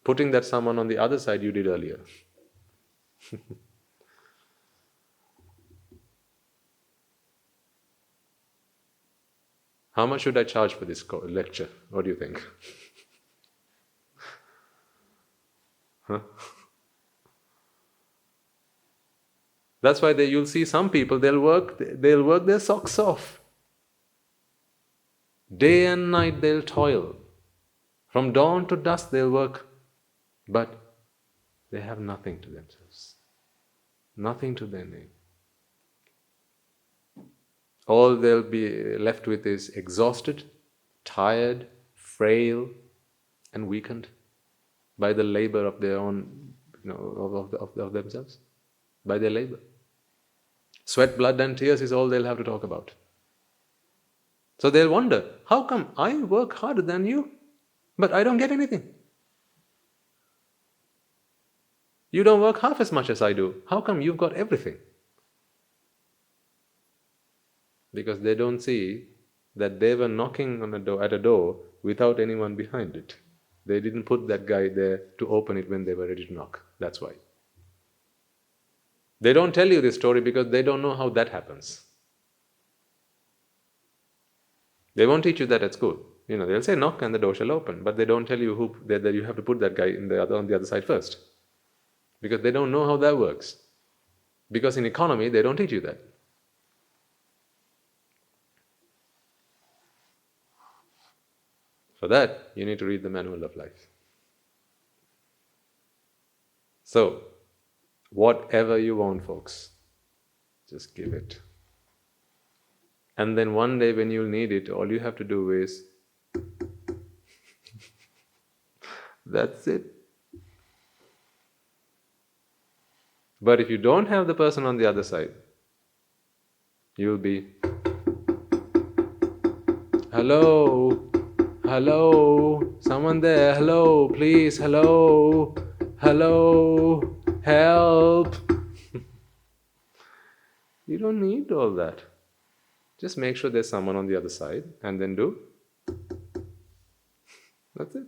Putting that someone on the other side you did earlier. How much should I charge for this lecture? What do you think? Huh? That's why you'll see some people, they'll work their socks off. Day and night they'll toil. From dawn to dusk they'll work. But they have nothing to themselves. Nothing to their name. All they'll be left with is exhausted, tired, frail, and weakened by the labor of their own, of themselves, by their labor. Sweat, blood, and tears is all they'll have to talk about. So they'll wonder, how come I work harder than you, but I don't get anything? You don't work half as much as I do. How come you've got everything? Because they don't see that they were knocking on at a door without anyone behind it. They didn't put that guy there to open it when they were ready to knock. That's why. They don't tell you this story because they don't know how that happens. They won't teach you that at school. They'll say knock and the door shall open, but they don't tell you that you have to put that guy on the other side first. Because they don't know how that works. Because in economy, they don't teach you that. For that, you need to read the Manual of Life. So, whatever you want, folks, just give it. And then one day when you'll need it, all you have to do is that's it. But if you don't have the person on the other side, you'll be, hello, someone there, hello, please, hello, help. You don't need all that. Just make sure there's someone on the other side and then do. That's it.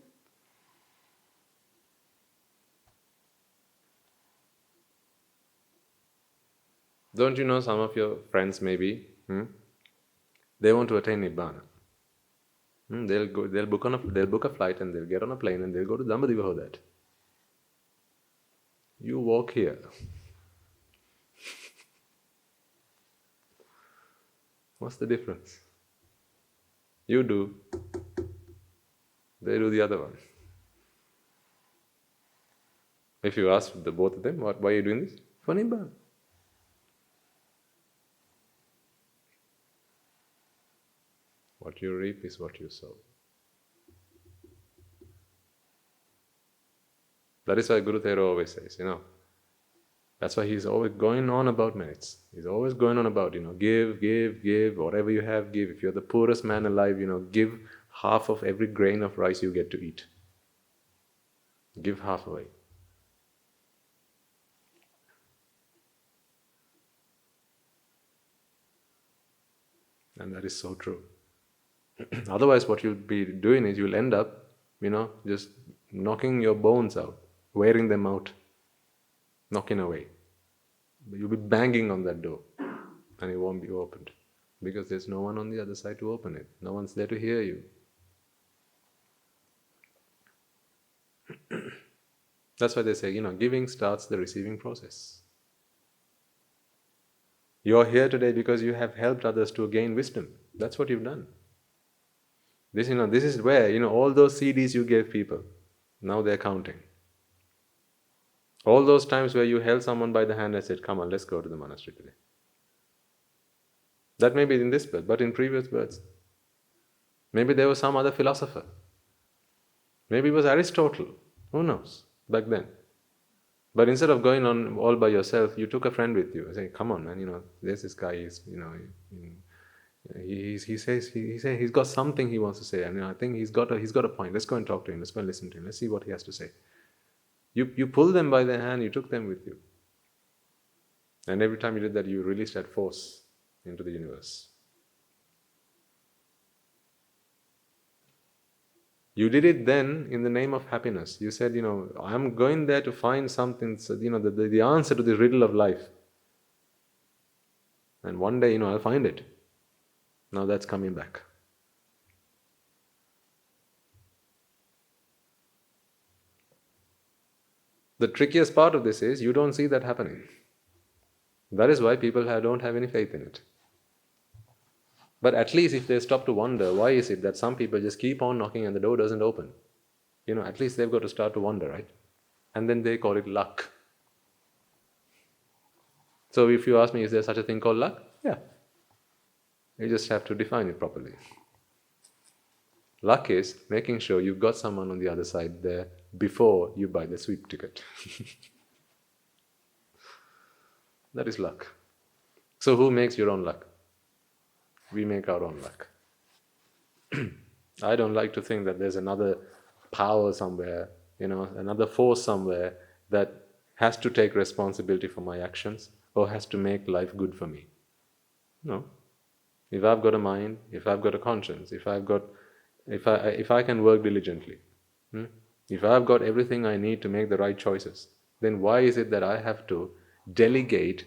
Don't you know some of your friends maybe, They want to attain Nibbana. They'll book a flight and they'll get on a plane and they'll go to Dambadiva for that. You walk here. What's the difference? You do. They do the other one. If you ask the both of them, why are you doing this? For Nibbana. What you reap is what you sow. That is why Guru Thero always says, that's why he's always going on about merits. He's always going on about, give, whatever you have, give. If you're the poorest man alive, give half of every grain of rice you get to eat. Give half away. And that is so true. Otherwise, what you'll be doing is you'll end up, just knocking your bones out, wearing them out, knocking away. But you'll be banging on that door and it won't be opened because there's no one on the other side to open it. No one's there to hear you. That's why they say, giving starts the receiving process. You're here today because you have helped others to gain wisdom. That's what you've done. This is where, all those CDs you gave people, now they're counting. All those times where you held someone by the hand and said, come on, let's go to the monastery today. That may be in this birth, but in previous births. Maybe there was some other philosopher. Maybe it was Aristotle. Who knows? Back then. But instead of going on all by yourself, you took a friend with you. Say, come on, man, there's this guy, he says he's got something he wants to say, and I think he's got a point. Let's go and talk to him. Let's go and listen to him. Let's see what he has to say. You pulled them by the hand. You took them with you, and every time you did that, you released that force into the universe. You did it then in the name of happiness. You said, I'm going there to find something, the answer to the riddle of life, and one day, I'll find it. Now that's coming back. The trickiest part of this is you don't see that happening. That is why people don't have any faith in it. But at least if they stop to wonder, why is it that some people just keep on knocking and the door doesn't open? At least they've got to start to wonder, right? And then they call it luck. So if you ask me, is there such a thing called luck? Yeah. You just have to define it properly. Luck is making sure you've got someone on the other side there before you buy the sweep ticket. That is luck. So who makes your own luck? We make our own luck. I don't like to think that there's another power somewhere, another force somewhere that has to take responsibility for my actions or has to make life good for me. No. If I've got a mind, if I've got a conscience, if I can work diligently, if I've got everything I need to make the right choices, then why is it that I have to delegate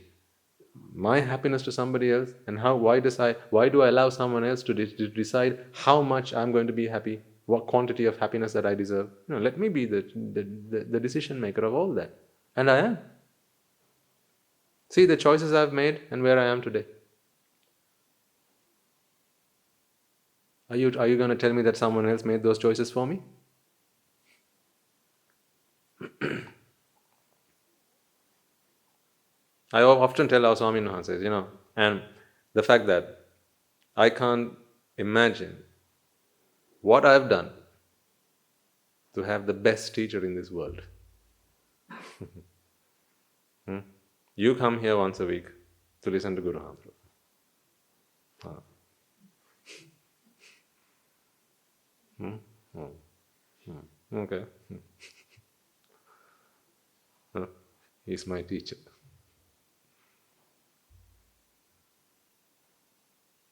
my happiness to somebody else? And why do I allow someone else to decide how much I'm going to be happy, what quantity of happiness that I deserve? Let me be the decision maker of all that. And I am. See the choices I've made and where I am today. Are you going to tell me that someone else made those choices for me? I often tell our Swami Maharaj, and the fact that I can't imagine what I've done to have the best teacher in this world. You come here once a week to listen to Guru Maharaj. Okay. He's my teacher.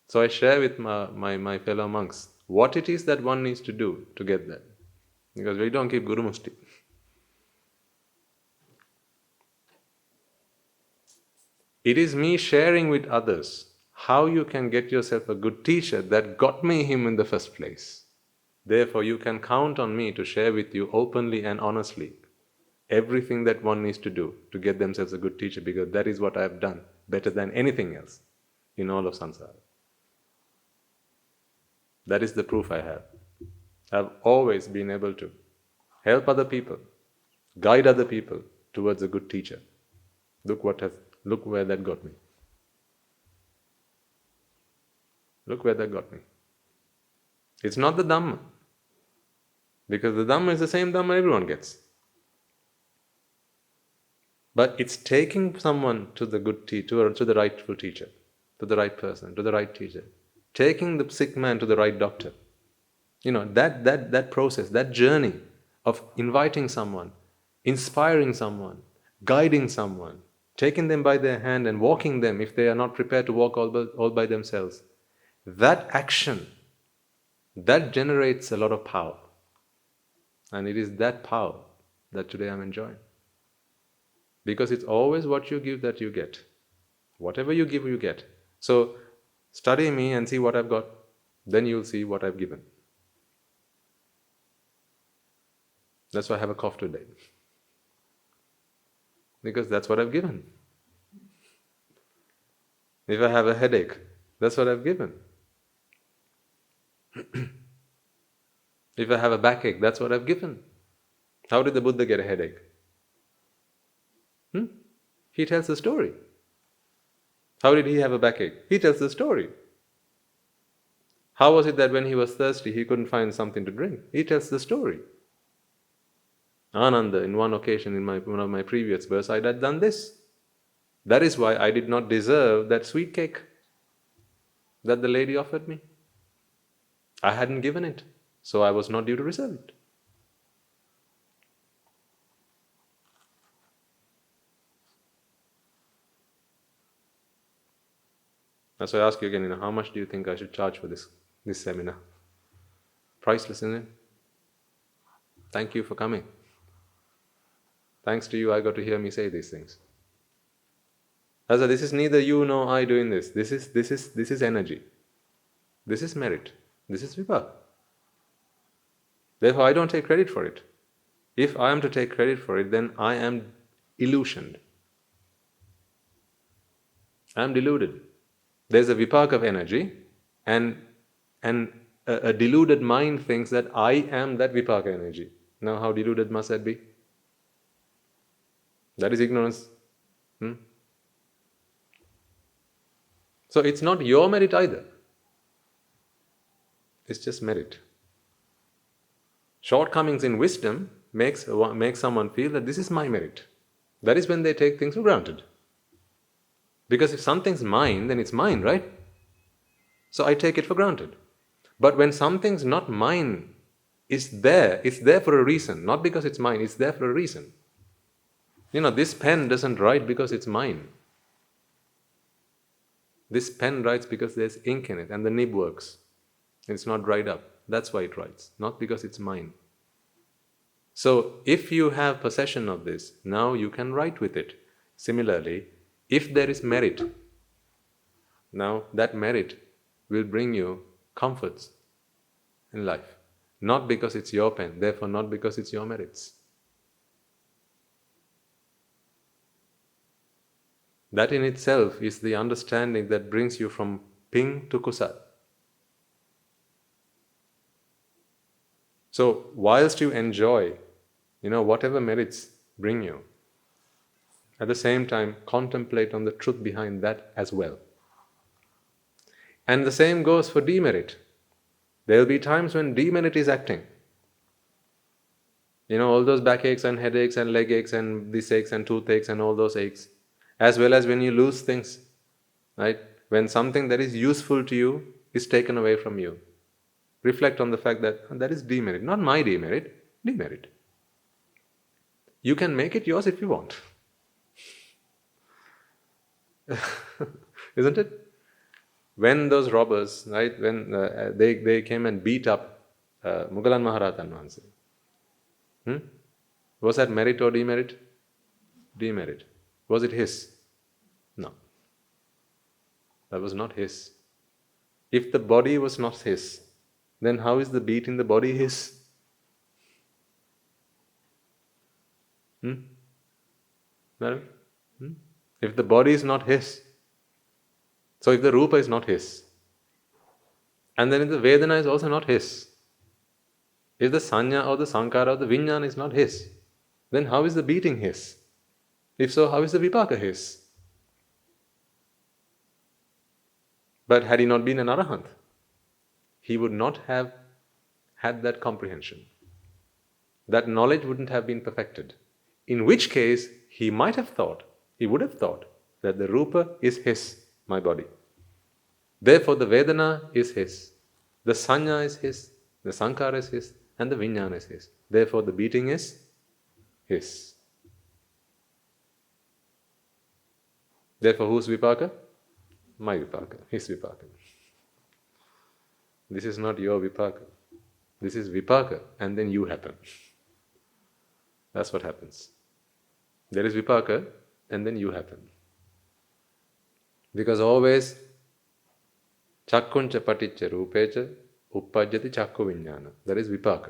So I share with my fellow monks what it is that one needs to do to get that. Because we don't keep Guru Musti. It is me sharing with others how you can get yourself a good teacher that got me him in the first place. Therefore, you can count on me to share with you openly and honestly everything that one needs to do to get themselves a good teacher, because that is what I have done better than anything else in all of samsara. That is the proof I have. I've always been able to help other people, guide other people towards a good teacher. Look where that got me. Look where that got me. It's not the Dhamma, because the Dhamma is the same Dhamma everyone gets. But it's taking someone to the good teacher, to the rightful teacher, to the right person, to the right teacher. Taking the sick man to the right doctor. That process, that journey of inviting someone, inspiring someone, guiding someone, taking them by their hand and walking them if they are not prepared to walk all by themselves. That action, that generates a lot of power. And it is that power that today I'm enjoying. Because it's always what you give that you get. Whatever you give, you get. So, study me and see what I've got. Then you'll see what I've given. That's why I have a cough today. Because that's what I've given. If I have a headache, that's what I've given. If I have a backache, that's what I've given. How did the Buddha get a headache? He tells the story. How did he have a backache? He tells the story. How was it that when he was thirsty, he couldn't find something to drink? He tells the story. Ananda, in one occasion in one of my previous verses, I had done this. That is why I did not deserve that sweet cake that the lady offered me. I hadn't given it, so I was not due to receive it. So I ask you again, how much do you think I should charge for this seminar? Priceless, isn't it? Thank you for coming. Thanks to you, I got to hear me say these things. As this is neither you nor I doing this. This is energy. This is merit. This is vipāka. Therefore, I don't take credit for it. If I am to take credit for it, then I am illusioned. I am deluded. There's a vipāka of energy, and a deluded mind thinks that I am that vipāka energy. Now, how deluded must that be? That is ignorance. So it's not your merit either. It's just merit. Shortcomings in wisdom makes someone feel that this is my merit. That is when they take things for granted. Because if something's mine, then it's mine, right? So I take it for granted. But when something's not mine, it's there for a reason. Not because it's mine, it's there for a reason. This pen doesn't write because it's mine. This pen writes because there's ink in it and the nib works. It's not dried up. That's why it writes, not because it's mine. So if you have possession of this, now you can write with it. Similarly, if there is merit, now that merit will bring you comforts in life. Not because it's your pen, therefore not because it's your merits. That in itself is the understanding that brings you from ping to kusal. So, whilst you enjoy, whatever merits bring you, at the same time, contemplate on the truth behind that as well. And the same goes for demerit. There will be times when demerit is acting. All those backaches and headaches and leg aches and this aches and toothaches and all those aches. As well as when you lose things, right? When something that is useful to you is taken away from you. Reflect on the fact that is demerit, not my demerit, demerit. You can make it yours if you want. Isn't it? When those robbers, right, when they came and beat up Mugalan Maharatan Vahanse, was that merit or demerit? Demerit. Was it his? No. That was not his. If the body was not his, then how is the beat in the body his? Madam? If the body is not his, so if the rupa is not his, and then if the vedana is also not his, if the sanya or the sankara or the vijnana is not his, then how is the beating his? If so, how is the vipāka his? But had he not been an arahant, he would not have had that comprehension. That knowledge wouldn't have been perfected. In which case, he would have thought that the rupa is his, my body. Therefore, the vedana is his, the sanya is his, the sankara is his, and the vijnana is his. Therefore, the beating is his. Therefore, whose vipāka? My vipāka, his vipāka. This is not your vipāka. This is vipāka, and then you happen. That's what happens. There is vipāka, and then you happen. Because always, chakkuncha paticca rupecha uppajjati chakku vijnana. That is vipāka.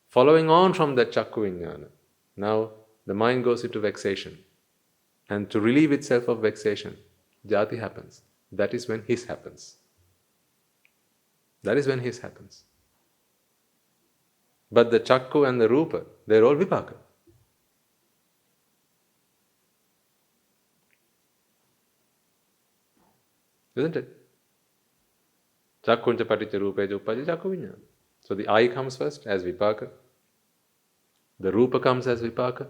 Following on from that chakku vijnana, now the mind goes into vexation. And to relieve itself of vexation, jati happens. That is when his happens. That is when his happens. But the chakku and the rupa, they are all vipāka. Isn't it? Chakkuncha paticca rupeja uppajjati chakku vijnana. So the eye comes first as vipāka. The rupa comes as vipāka.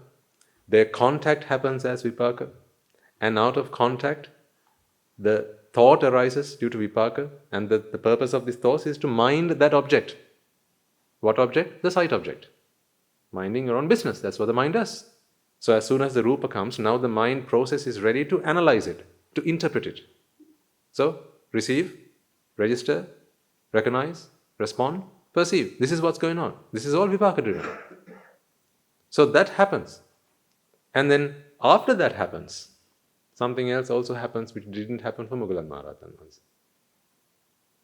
Their contact happens as vipāka. And out of contact, the thought arises due to vipāka. And the purpose of this thought is to mind that object. What object? The sight object. Minding your own business. That's what the mind does. So as soon as the rupa comes, now the mind process is ready to analyze it, to interpret it. So, receive, register, recognize, respond, perceive. This is what's going on. This is all vipāka driven. So that happens. And then after that happens, something else also happens which didn't happen for Moggallon Maharatan once.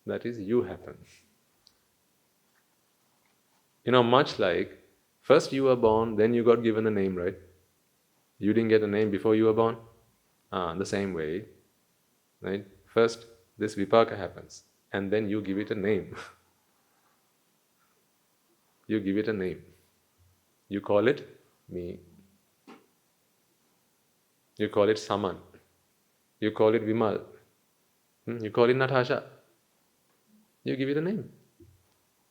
That is, you happen. Much like, first you were born, then you got given a name, right? You didn't get a name before you were born? The same way, right? First, this vipāka happens, and then you give it a name. You give it a name. You call it me. You call it Saman. You call it Vimal. You call it Natasha. You give it a name.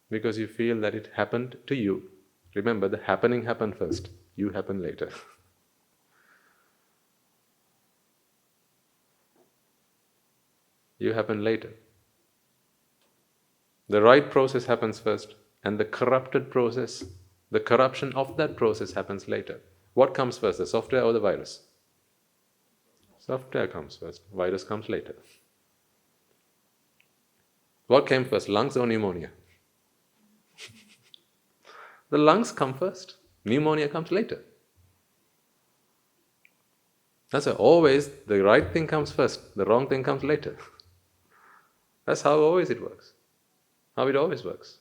Because you feel that it happened to you. Remember, the happening happened first. You happen later. You happen later. The right process happens first, and the corrupted process, the corruption of that process happens later. What comes first, the software or the virus? Software comes first, virus comes later. What came first, lungs or pneumonia? The lungs come first, pneumonia comes later. That's why always the right thing comes first, the wrong thing comes later. That's how always it works. How it always works.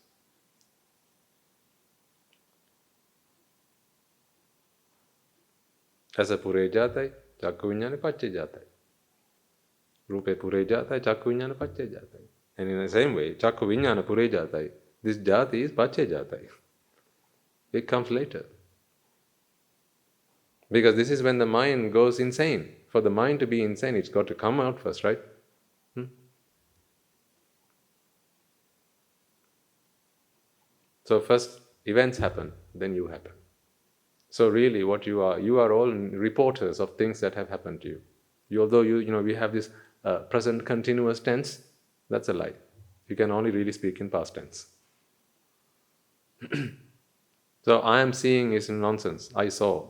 As a pure jatai, chakku vijnana pacce jatai. Rupe pure jatai, chakku vijnana pacce jatai. And in the same way, chakku vijnana pure jatai. This jati is pacce jatai. It comes later. Because this is when the mind goes insane. For the mind to be insane, it's got to come out first, right? So first events happen, then you happen. So really what you are all reporters of things that have happened to you. Although we have this present continuous tense, that's a lie. You can only really speak in past tense. So I am seeing is nonsense. I saw.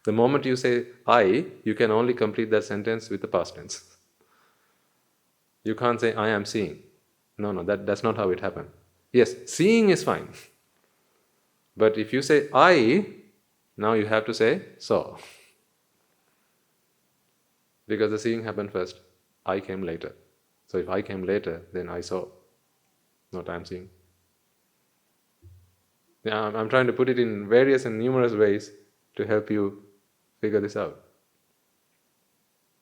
The moment you say I, you can only complete that sentence with the past tense. You can't say I am seeing. No, that's not how it happened. Yes, seeing is fine. But if you say I, now you have to say saw. Because the seeing happened first, I came later. So if I came later, then I saw, not I'm seeing. Yeah, I'm trying to put it in various and numerous ways to help you figure this out.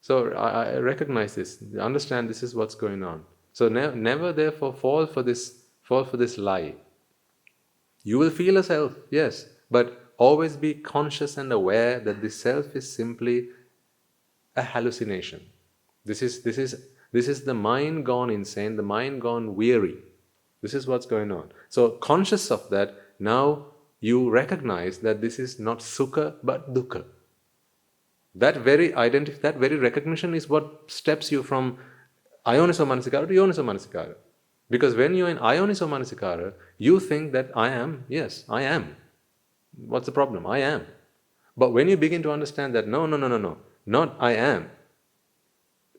So I recognize this, understand this is what's going on. So never therefore fall for this lie. You will feel a self, yes, but always be conscious and aware that this self is simply a hallucination. This is the mind gone insane, the mind gone weary. This is what's going on. So conscious of that, now you recognize that this is not sukha but dukkha. That very recognition is what steps you from ayoniso manasikara to yoniso manasikara. Because when you're in ayoniso manasikara, you think that I am, yes, I am. What's the problem? I am. But when you begin to understand that no, not I am,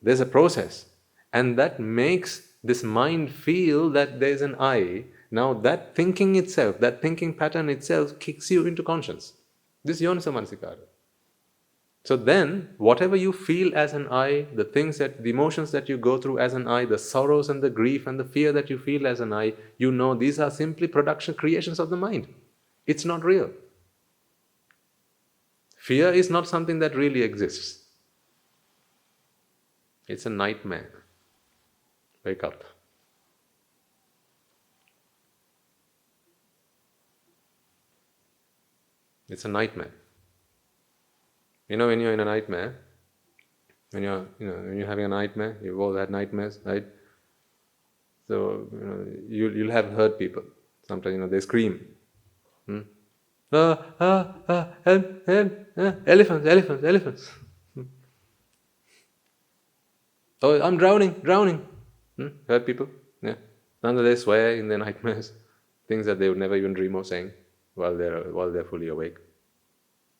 there's a process, and that makes this mind feel that there's an I. Now that thinking itself, that thinking pattern itself kicks you into conscience. This is yoniso manasikara. So then, whatever you feel as an I, the emotions that you go through as an I, the sorrows and the grief and the fear that you feel as an I, you know these are simply creations of the mind. It's not real. Fear is not something that really exists. It's a nightmare. Wake up. It's a nightmare. You know, when you're in a nightmare, when you're having a nightmare, you've all had nightmares, right? So you'll have heard people. Sometimes they scream. Elephants. Oh, I'm drowning. Heard people? Yeah. Nonetheless, they swear in their nightmares things that they would never even dream of saying while they're fully awake.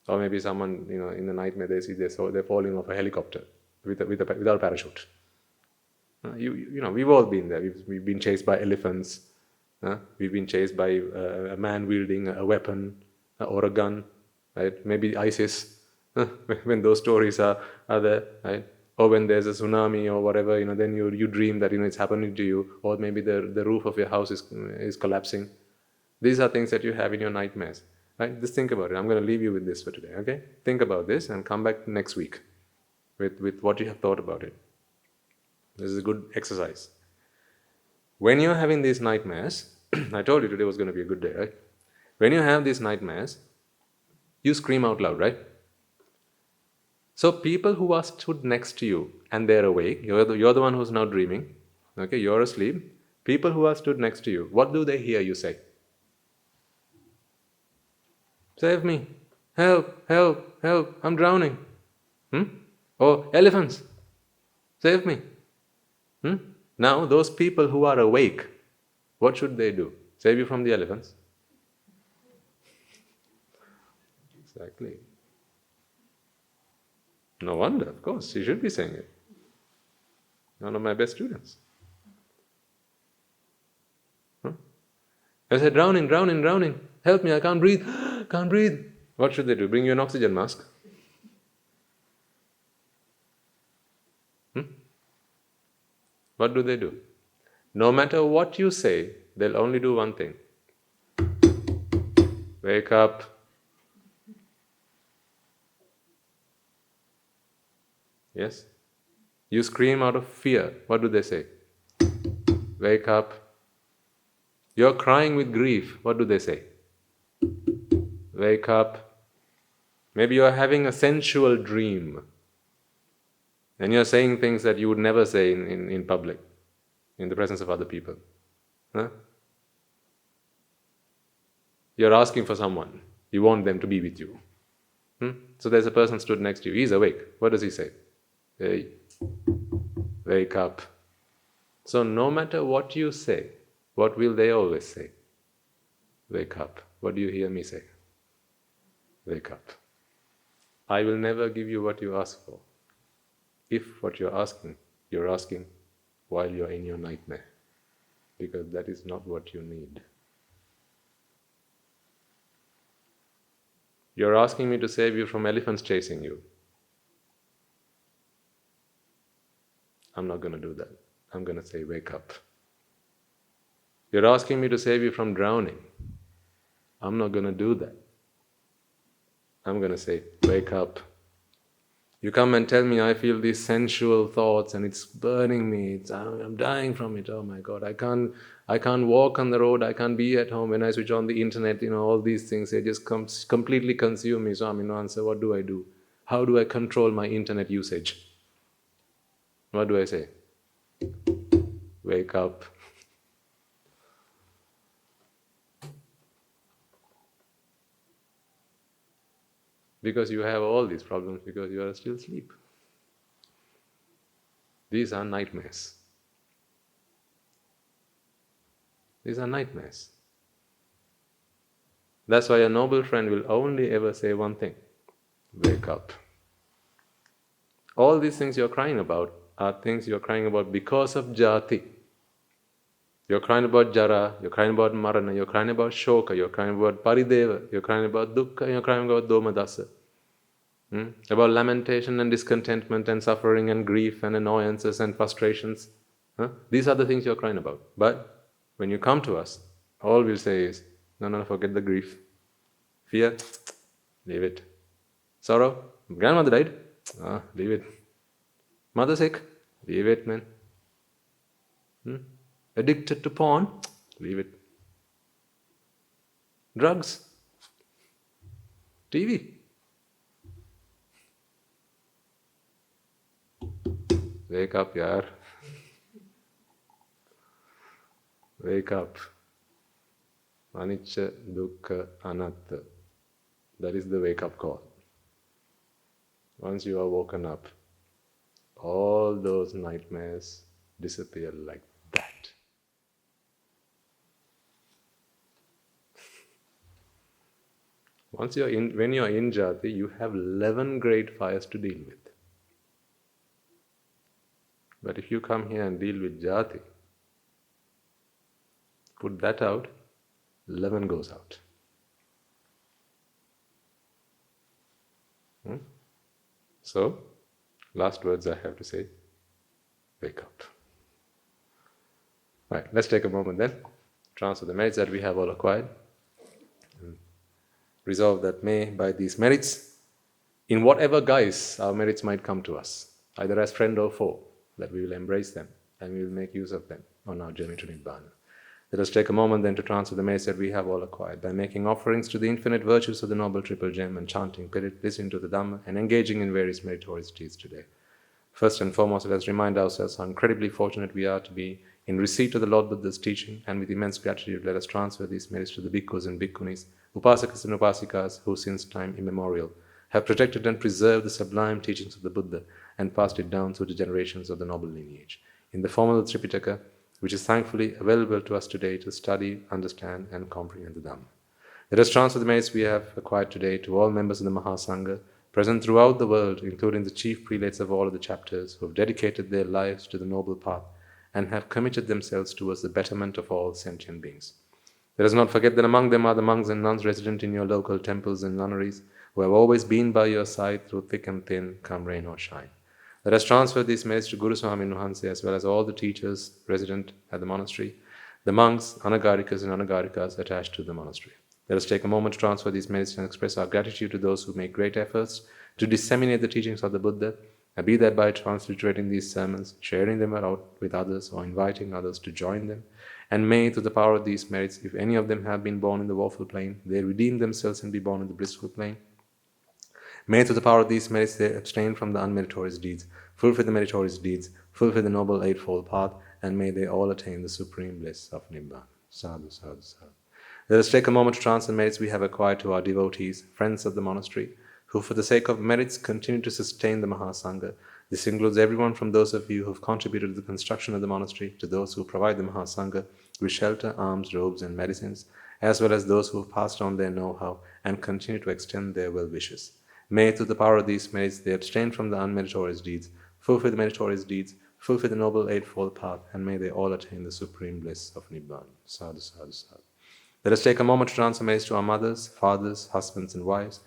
Or maybe someone, in the nightmare they see they're falling off a helicopter without a parachute. We've all been there. We've been chased by elephants. We've been chased by a man wielding a weapon or a gun, right? Maybe ISIS. When those stories are there, right? Or when there's a tsunami or whatever, then you dream that it's happening to you, or maybe the roof of your house is collapsing. These are things that you have in your nightmares, right? Just think about it. I'm going to leave you with this for today, okay? Think about this and come back next week with what you have thought about it. This is a good exercise. When you're having these nightmares, I told you today was going to be a good day, right? When you have these nightmares, you scream out loud, right? So people who are stood next to you and they're awake, you're the one who's now dreaming, okay? You're asleep. People who are stood next to you, what do they hear you say? Save me! Help! Help! Help! I'm drowning! Oh, elephants! Save me! Now, those people who are awake, what should they do? Save you from the elephants? Exactly. No wonder, of course, you should be saying it. One of my best students. I said, drowning. Help me, I can't breathe. Can't breathe. What should they do? Bring you an oxygen mask? What do they do? No matter what you say, they'll only do one thing. Wake up. Yes? You scream out of fear. What do they say? Wake up. You're crying with grief. What do they say? Wake up. Maybe you're having a sensual dream. And you're saying things that you would never say in public, in the presence of other people. You're asking for someone. You want them to be with you. So there's a person stood next to you. He's awake. What does he say? Hey, wake up. So no matter what you say, what will they always say? Wake up. What do you hear me say? Wake up. I will never give you what you ask for. If what you're asking while you're in your nightmare. Because that is not what you need. You're asking me to save you from elephants chasing you. I'm not going to do that. I'm going to say, wake up. You're asking me to save you from drowning. I'm not going to do that. I'm going to say, wake up. You come and tell me I feel these sensual thoughts and it's burning me. I'm dying from it. Oh my God, I can't walk on the road. I can't be at home. When I switch on the internet, all these things, they just completely consume me. So I'm in answer, what do I do? How do I control my internet usage? What do I say? Wake up. Because you have all these problems because you are still asleep. These are nightmares. These are nightmares. That's why a noble friend will only ever say one thing: wake up. All these things you're crying about are things you're crying about because of jati. You're crying about jara, you're crying about marana, you're crying about shoka, you're crying about parideva, you're crying about dukkha, you're crying about domadasa. About lamentation and discontentment and suffering and grief and annoyances and frustrations. These are the things you're crying about. But when you come to us, all we'll say is, no, forget the grief. Fear, leave it. Sorrow, grandmother died, leave it. Mother sick, leave it, man. Addicted to porn, leave it. Drugs, TV. Wake up, yaar. Wake up. Anicca, dukkha, anatta. That is the wake-up call. Once you are woken up, all those nightmares disappear like that. When you are in jati, you have 11 great fires to deal with. But if you come here and deal with jati, put that out, 11 goes out. So, last words I have to say, wake up. Right, let's take a moment then, transfer the merits that we have all acquired, and resolve that may, by these merits, in whatever guise our merits might come to us, either as friend or foe, that we will embrace them and we will make use of them on our journey to Nibbana. Let us take a moment then to transfer the merits that we have all acquired by making offerings to the infinite virtues of the Noble Triple Gem and chanting Pirit, listening to the Dhamma and engaging in various meritorious deeds today. First and foremost, let us remind ourselves how incredibly fortunate we are to be in receipt of the Lord Buddha's teaching, and with immense gratitude let us transfer these merits to the bhikkhus and bhikkhunis, upasakas and upasikas who since time immemorial have protected and preserved the sublime teachings of the Buddha and passed it down through the generations of the noble lineage, in the form of the Tripitaka, which is thankfully available to us today to study, understand and comprehend the Dhamma. Let us transfer the merits we have acquired today to all members of the Mahasangha, present throughout the world, including the chief prelates of all of the chapters, who have dedicated their lives to the noble path and have committed themselves towards the betterment of all sentient beings. Let us not forget that among them are the monks and nuns resident in your local temples and nunneries, who have always been by your side through thick and thin, come rain or shine. Let us transfer these merits to Guru Swami Nuhanse, as well as all the teachers resident at the monastery, the monks, anagarikas and anagarikas attached to the monastery. Let us take a moment to transfer these merits and express our gratitude to those who make great efforts to disseminate the teachings of the Buddha, and be that by transliterating these sermons, sharing them out with others, or inviting others to join them. And may, through the power of these merits, if any of them have been born in the woeful plane, they redeem themselves and be born in the blissful plane. May, through the power of these merits, they abstain from the unmeritorious deeds, fulfill the meritorious deeds, fulfill the noble eightfold path, and may they all attain the supreme bliss of Nibbana. Sadhu, sadhu, sadhu. Let us take a moment to transfer the merits we have acquired to our devotees, friends of the monastery, who for the sake of merits continue to sustain the Mahasangha. This includes everyone from those of you who have contributed to the construction of the monastery, to those who provide the Mahasangha with shelter, alms, robes and medicines, as well as those who have passed on their know-how and continue to extend their well wishes. May, through the power of these merits, they abstain from the unmeritorious deeds, fulfill the meritorious deeds, fulfill the noble eightfold path, and may they all attain the supreme bliss of Nibbana. Sadhu, sadhu, sadhu. Let us take a moment to transfer merits to our mothers, fathers, husbands and wives,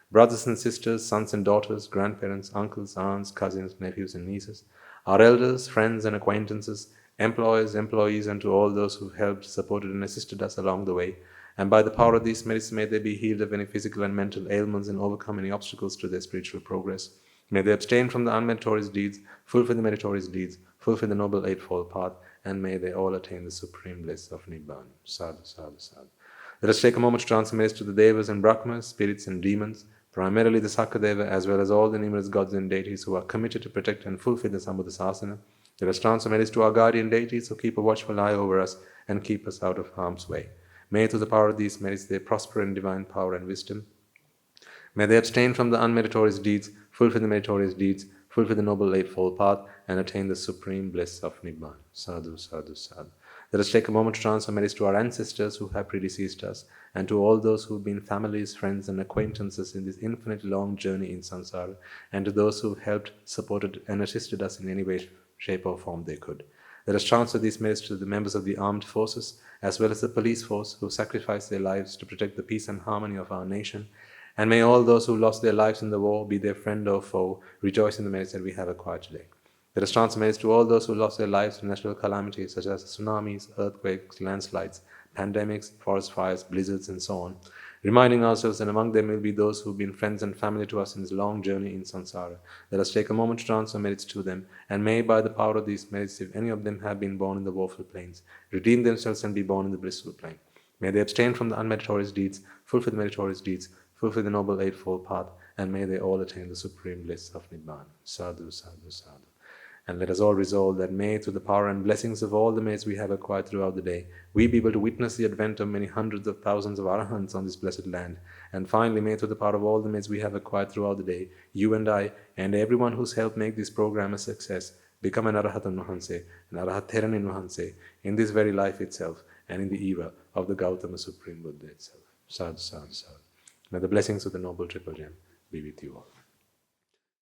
brothers and sisters, sons and daughters, grandparents, uncles, aunts, cousins, nephews and nieces, our elders, friends and acquaintances, employers, employees, and to all those who helped, supported and assisted us along the way. And by the power of these merits, may they be healed of any physical and mental ailments and overcome any obstacles to their spiritual progress. May they abstain from the unmeritorious deeds, fulfill the meritorious deeds, fulfill the Noble Eightfold Path, and may they all attain the Supreme Bliss of Nibbana. Sadhu, sadhu, sadhu. Let us take a moment to transmit to the Devas and Brahmas, spirits and demons, primarily the Sakadeva, as well as all the numerous gods and deities who are committed to protect and fulfill the Sambuddhasasana. Let us transmit to our guardian deities who keep a watchful eye over us and keep us out of harm's way. May through the power of these merits they prosper in divine power and wisdom. May they abstain from the unmeritorious deeds, fulfill the meritorious deeds, fulfill the Noble Eightfold Path, and attain the Supreme Bliss of Nibbana. Sadhu, sadhu, sadhu. Let us take a moment to transfer merits to our ancestors who have predeceased us, and to all those who have been families, friends, and acquaintances in this infinitely long journey in samsara, and to those who have helped, supported, and assisted us in any way, shape, or form they could. Let us transfer these merits to the members of the armed forces, as well as the police force, who sacrificed their lives to protect the peace and harmony of our nation. And may all those who lost their lives in the war, be their friend or foe, rejoice in the merits that we have acquired today. Let us transfer merits to all those who lost their lives in natural calamities such as tsunamis, earthquakes, landslides, pandemics, forest fires, blizzards, and so on, reminding ourselves that among them will be those who have been friends and family to us in this long journey in samsara. Let us take a moment to transfer merits to them, and may by the power of these merits, if any of them have been born in the woeful plains, redeem themselves and be born in the blissful plane. May they abstain from the unmeritorious deeds, fulfill the meritorious deeds, fulfill the Noble Eightfold Path, and may they all attain the Supreme Bliss of Nibbana. Sadhu, sadhu, sadhu. And let us all resolve that may, through the power and blessings of all the merits we have acquired throughout the day, we be able to witness the advent of many hundreds of thousands of arahants on this blessed land. And finally, may, through the power of all the merits we have acquired throughout the day, you and I, and everyone who's helped make this program a success, become an arahatan Vahanse, an arahatheranin Vahanse, in this very life itself, and in the era of the Gautama Supreme Buddha itself. Sadhu, sadhu, sadhu. May the blessings of the Noble Triple Gem be with you all.